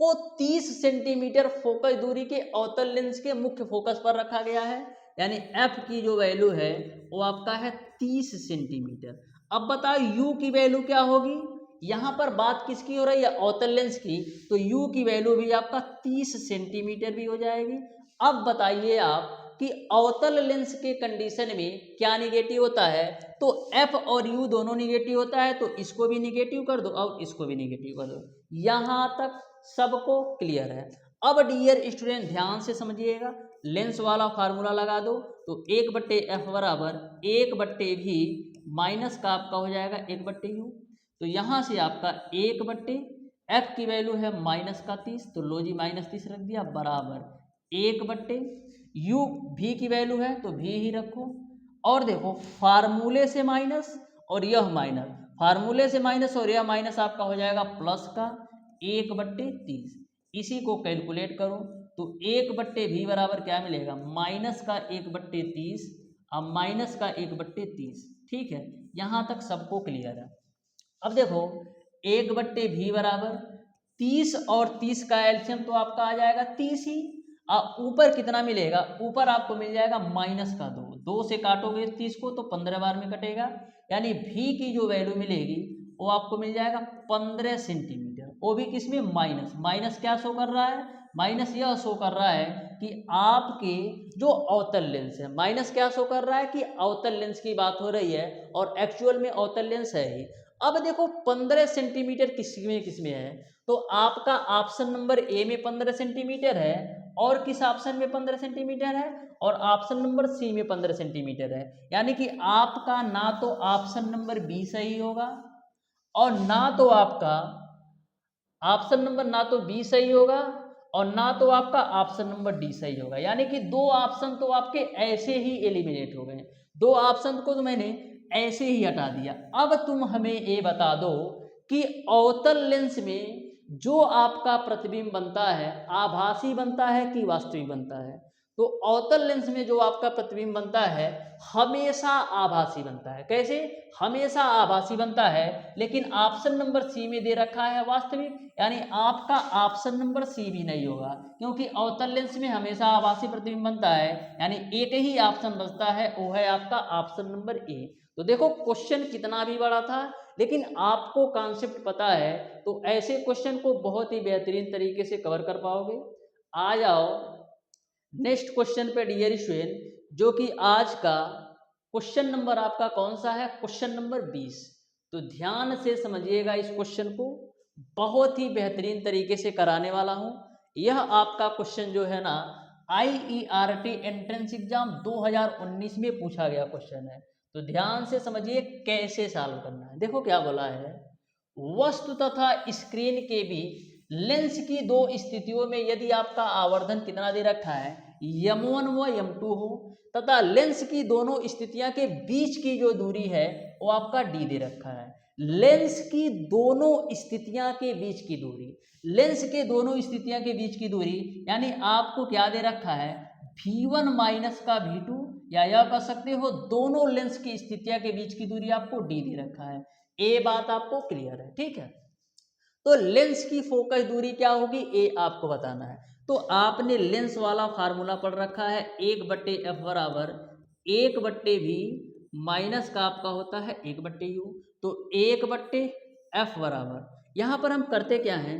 को 30 सेंटीमीटर फोकस दूरी के अवतल लेंस के मुख्य फोकस पर रखा गया है। यानी f की जो वैल्यू है वो आपका है 30 सेंटीमीटर। अब बताओ u की वैल्यू क्या होगी। यहाँ पर बात किसकी हो रही है, अवतल लेंस की, तो u की वैल्यू भी आपका 30 सेंटीमीटर भी हो जाएगी। अब बताइए आप कि अवतल लेंस के कंडीशन में क्या निगेटिव होता है, तो f और u दोनों निगेटिव होता है, तो इसको भी निगेटिव कर दो और इसको भी निगेटिव कर दो। यहाँ तक सबको क्लियर है। अब डियर स्टूडेंट ध्यान से समझिएगा, लेंस वाला फार्मूला लगा दो। तो 1/f बराबर 1/v माइनस का आपका हो जाएगा 1/u। तो यहाँ से आपका 1/f की वैल्यू है माइनस का 30, तो लो जी माइनस 30 रख दिया, बराबर 1/u। v की वैल्यू है तो v ही रखो। और देखो फार्मूले से माइनस और यह माइनस, फार्मूले से माइनस और यह माइनस आपका हो जाएगा प्लस का 1/30। इसी को कैलकुलेट करो तो 1/v बराबर क्या मिलेगा, माइनस का 1/30 और माइनस का 1/30। ठीक है, यहाँ तक सबको क्लियर है। अब देखो 1/v बराबर 30 और 30 का एलसीएम तो आपका आ जाएगा 30 ही। ऊपर कितना मिलेगा, ऊपर आपको मिल जाएगा माइनस का 2, 2 से काटोगे 30 को तो 15 बार में कटेगा। यानी v की जो वैल्यू मिलेगी वो आपको मिल जाएगा 15 सेंटीमीटर। वो भी किसमें, माइनस। माइनस क्या शो कर रहा है, माइनस यह शो कर रहा है कि आपके जो अवतल लेंस है, माइनस क्या शो कर रहा है कि अवतल लेंस की बात हो रही है और एक्चुअल में अवतल लेंस है ही। अब देखो 15 सेंटीमीटर किसमें किसमें है, तो आपका ऑप्शन नंबर ए में 15 सेंटीमीटर है, और किस ऑप्शन में 15 सेंटीमीटर है, और ऑप्शन नंबर सी में 15 सेंटीमीटर है। यानी कि आपका ना तो ऑप्शन नंबर बी सही होगा और ना तो आपका ऑप्शन नंबर ना तो बी सही होगा और ना तो आपका ऑप्शन नंबर डी सही होगा। यानी कि दो ऑप्शन तो आपके ऐसे ही एलिमिनेट हो गए, दो ऑप्शन को तो मैंने ऐसे ही हटा दिया। अब तुम हमें ये बता दो कि अवतल लेंस में जो आपका प्रतिबिंब बनता है आभासी बनता है कि वास्तविक बनता है, तो अवतल लेंस में जो आपका प्रतिबिंब बनता है हमेशा आभासी बनता है। कैसे, हमेशा आभासी बनता है, लेकिन ऑप्शन नंबर सी में दे रखा है वास्तविक। यानी आपका ऑप्शन नंबर सी भी नहीं होगा, क्योंकि अवतल लेंस में हमेशा आभासी प्रतिबिंब बनता है। यानी एक ही ऑप्शन बचता है, वो है आपका ऑप्शन नंबर ए। तो देखो क्वेश्चन कितना भी बड़ा था, लेकिन आपको कॉन्सेप्ट पता है तो ऐसे क्वेश्चन को बहुत ही बेहतरीन तरीके से कवर कर पाओगे। आ जाओ नेक्स्ट क्वेश्चन पे डियर स्टूडेंट, जो कि आज का क्वेश्चन नंबर आपका कौन सा है, क्वेश्चन नंबर 20। तो ध्यान से समझिएगा इस क्वेश्चन को, बहुत ही बेहतरीन तरीके से कराने वाला हूं। यह आपका क्वेश्चन जो है ना IERT एंट्रेंस एग्जाम 2019 में पूछा गया क्वेश्चन है। तो ध्यान से समझिए कैसे सॉल्व करना है। देखो क्या बोला है, वस्तु तथा स्क्रीन के बीच लेंस की दो स्थितियों में यदि आपका आवर्धन कितना दे रखा है, m1 व m2 हो, तथा लेंस की दोनों स्थितियां के बीच की जो दूरी है वो आपका d दे रखा है। लेंस की दोनों स्थितियां के बीच की दूरी, लेंस के दोनों स्थितियां के बीच की दूरी, यानी आपको क्या दे रखा है, v1 माइनस का v2, या यह कह सकते हो दोनों लेंस की स्थितियां के बीच की दूरी आपको d दे रखा है। ए बात आपको क्लियर है, ठीक है। तो लेंस की फोकस दूरी क्या होगी, ए आपको बताना है। तो आपने लेंस वाला फार्मूला पढ़ रखा है, 1/f बराबर 1/v माइनस का आपका होता है 1/u। तो 1/f बराबर, यहाँ पर हम करते क्या हैं,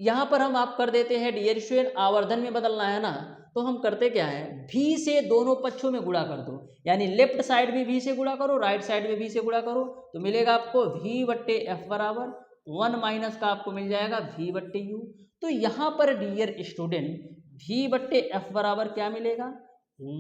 यहाँ पर हम आप कर देते हैं डियर स्टूडेंट, आवर्धन में बदलना है ना, तो हम करते क्या है, भी से दोनों पक्षों में गुणा कर दो, यानी लेफ्ट साइड भी भी से गुणा करो, राइट साइड में भी से गुणा करो, तो मिलेगा आपको v बट्टे एफ बराबर 1 माइनस का आपको मिल जाएगा v बट्टे यू। तो यहाँ पर डियर स्टूडेंट v बट्टे एफ बराबर क्या मिलेगा,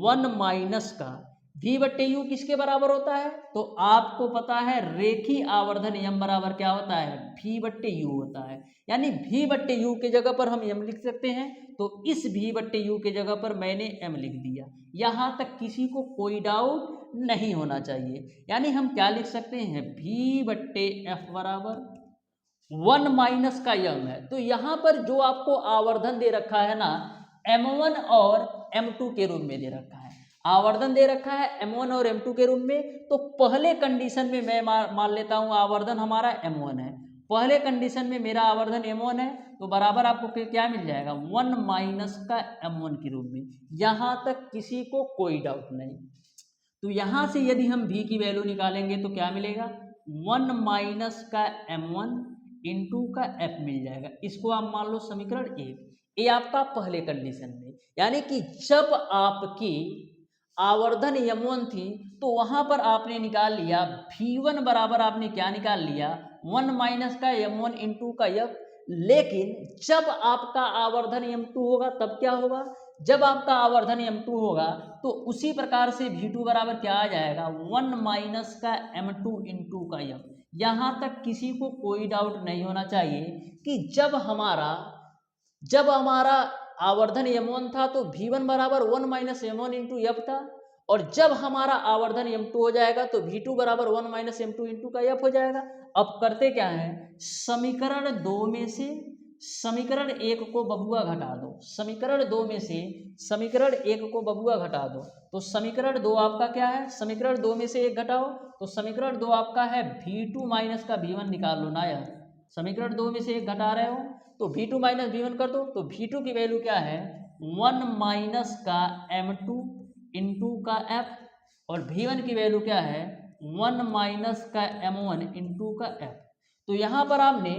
1 माइनस का v बट्टे यू किसके बराबर होता है, तो आपको पता है रेखीय आवर्धन यम बराबर क्या होता है, v बट्टे यू होता है। यानी v बट्टे यू के जगह पर हम m लिख सकते हैं, तो इस v बट्टे यू के जगह पर मैंने m लिख दिया। यहाँ तक किसी को कोई डाउट नहीं होना चाहिए। यानी हम क्या लिख सकते हैं, v बट्टे एफ बराबर 1 माइनस का यम है। तो यहाँ पर जो आपको आवर्धन दे रखा है ना, m1 और m2 के रूप में दे रखा है, आवर्धन दे रखा है m1 और m2 के रूप में। तो पहले कंडीशन में मैं मान लेता हूं आवर्धन हमारा m1 है, पहले कंडीशन में मेरा आवर्धन m1 है, तो बराबर आपको क्या मिल जाएगा, 1 माइनस का m1 के रूप में। यहां तक किसी को कोई डाउट नहीं। तो यहां से यदि हम v की वैल्यू निकालेंगे तो क्या मिलेगा, 1 माइनस का m1 इंटू का f मिल जाएगा। इसको आप मान लो समीकरण 1। ये आपका पहले कंडीशन में, यानी कि जब आपकी आवर्धन m1 थी तो वहां पर आपने निकाल लिया v1 बराबर, आपने क्या निकाल लिया, 1 माइनस का m1 इंटू का f। लेकिन जब आपका आवर्धन m2 होगा तब क्या होगा, जब आपका आवर्धन m2 होगा तो उसी प्रकार से v2 बराबर क्या आ जाएगा, 1 माइनस का m2 इंटू का f। यहां तक किसी को कोई डाउट नहीं होना चाहिए कि जब हमारा आवर्धन m1 था तो v1 बराबर 1 माइनस m1 इंटू एफ था, और जब हमारा आवर्धन m2 हो जाएगा तो v2 बराबर 1 माइनस m2 इंटू का f हो जाएगा। अब करते क्या है, समीकरण 2 में से समीकरण 1 को बबुआ घटा दो, समीकरण 2 में से समीकरण 1 को बबुआ घटा दो। तो समीकरण 2 आपका क्या है, समीकरण 2 में से 1 घटाओ, तो समीकरण 2 आपका है v2 माइनस का v1 निकाल लो ना यार, समीकरण 2 में से 1 घटा रहे हो तो v2 माइनस v1 कर दो, तो v2 की वैल्यू क्या है, 1 माइनस का m2 इंटू का f, और v1 की वैल्यू क्या है, 1 माइनस का m1 इंटू का f। तो यहाँ पर आपने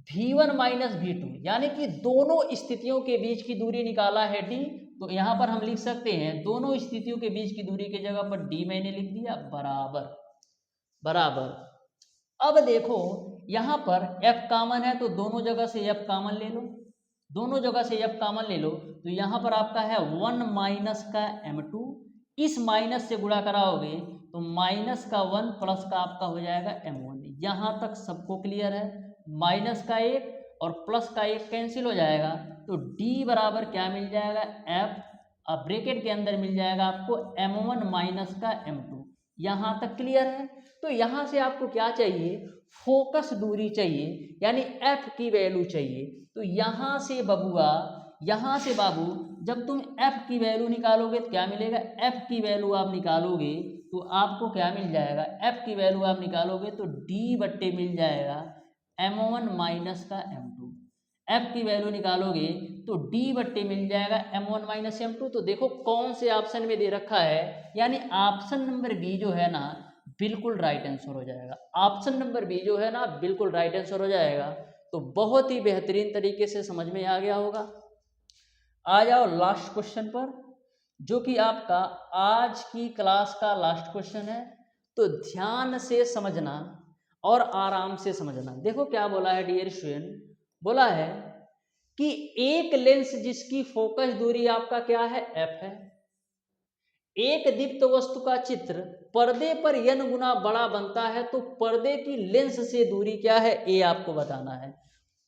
v1 माइनस v2 यानी कि दोनों स्थितियों के बीच की दूरी निकाला है d। तो यहाँ पर हम लिख सकते हैं दोनों स्थितियों के बीच की दूरी के जगह पर d मैंने लिख दिया बराबर बराबर। अब देखो यहाँ पर f कॉमन है तो दोनों जगह से f कॉमन ले लो, दोनों जगह से f कॉमन ले लो, तो यहाँ पर आपका है 1 माइनस का m2, इस माइनस से गुणा कराओगे तो माइनस का 1 प्लस का आपका हो जाएगा m1। यहाँ तक सबको क्लियर है, माइनस का 1 और प्लस का 1 कैंसिल हो जाएगा, तो d बराबर क्या मिल जाएगा, f, अब ब्रैकेट के अंदर मिल जाएगा आपको m1 माइनस का m2। यहाँ तक क्लियर है। तो यहाँ से आपको क्या चाहिए, फोकस दूरी चाहिए, यानी f की वैल्यू चाहिए। तो यहाँ से बबुआ, यहाँ से बाबू, जब तुम f की वैल्यू निकालोगे तो क्या मिलेगा, f की वैल्यू आप निकालोगे तो आपको क्या मिल जाएगा, f की वैल्यू आप निकालोगे तो d बट्टे मिल जाएगा m1 माइनस का m2। f की वैल्यू निकालोगे तो d बट्टे मिल जाएगा m1 माइनस m2। तो देखो कौन से ऑप्शन में दे रखा है, यानी ऑप्शन नंबर बी जो है ना बिल्कुल राइट आंसर हो जाएगा, ऑप्शन नंबर बी जो है ना बिल्कुल राइट आंसर हो जाएगा। तो बहुत ही बेहतरीन तरीके से समझ में आ गया होगा। आ जाओ लास्ट क्वेश्चन पर, जो कि आपका आज की क्लास का लास्ट क्वेश्चन है। तो ध्यान से समझना और आराम से समझना। देखो क्या बोला है डियर स्टूडेंट, बोला है कि एक लेंस जिसकी फोकस दूरी आपका क्या है, f है, एक दीप्त वस्तु का चित्र पर्दे पर n गुना बड़ा बनता है, तो पर्दे की लेंस से दूरी क्या है, a आपको बताना है।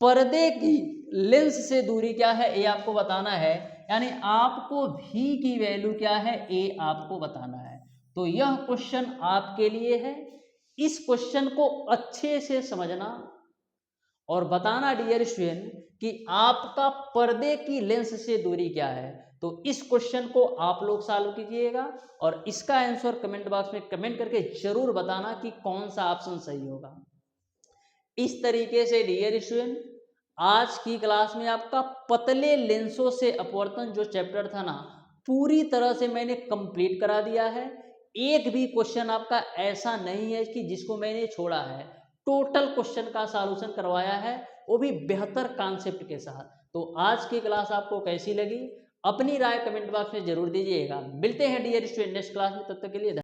पर्दे की लेंस से दूरी क्या है, a आपको बताना है, यानी आपको v की वैल्यू क्या है, a आपको बताना है। तो यह क्वेश्चन आपके लिए है। इस क्वेश्चन को अच्छे से समझना और बताना डियर स्टूडेंट कि आपका पर्दे की लेंस से दूरी क्या है। तो इस क्वेश्चन को आप लोग सॉल्व कीजिएगा और इसका आंसर कमेंट बॉक्स में कमेंट करके जरूर बताना कि कौन सा ऑप्शन सही होगा। इस तरीके से डियर स्टूडेंट आज की क्लास में आपका पतले लेंसों से अपवर्तन जो चैप्टर था ना पूरी तरह से मैंने कंप्लीट करा दिया है। एक भी क्वेश्चन आपका ऐसा नहीं है कि जिसको मैंने छोड़ा है, टोटल क्वेश्चन का सॉल्यूशन करवाया है, वो भी बेहतर कॉन्सेप्ट के साथ। तो आज की क्लास आपको कैसी लगी, अपनी राय कमेंट बॉक्स में जरूर दीजिएगा। मिलते हैं डियर स्टूडेंट नेक्स्ट क्लास में, तब तक के लिए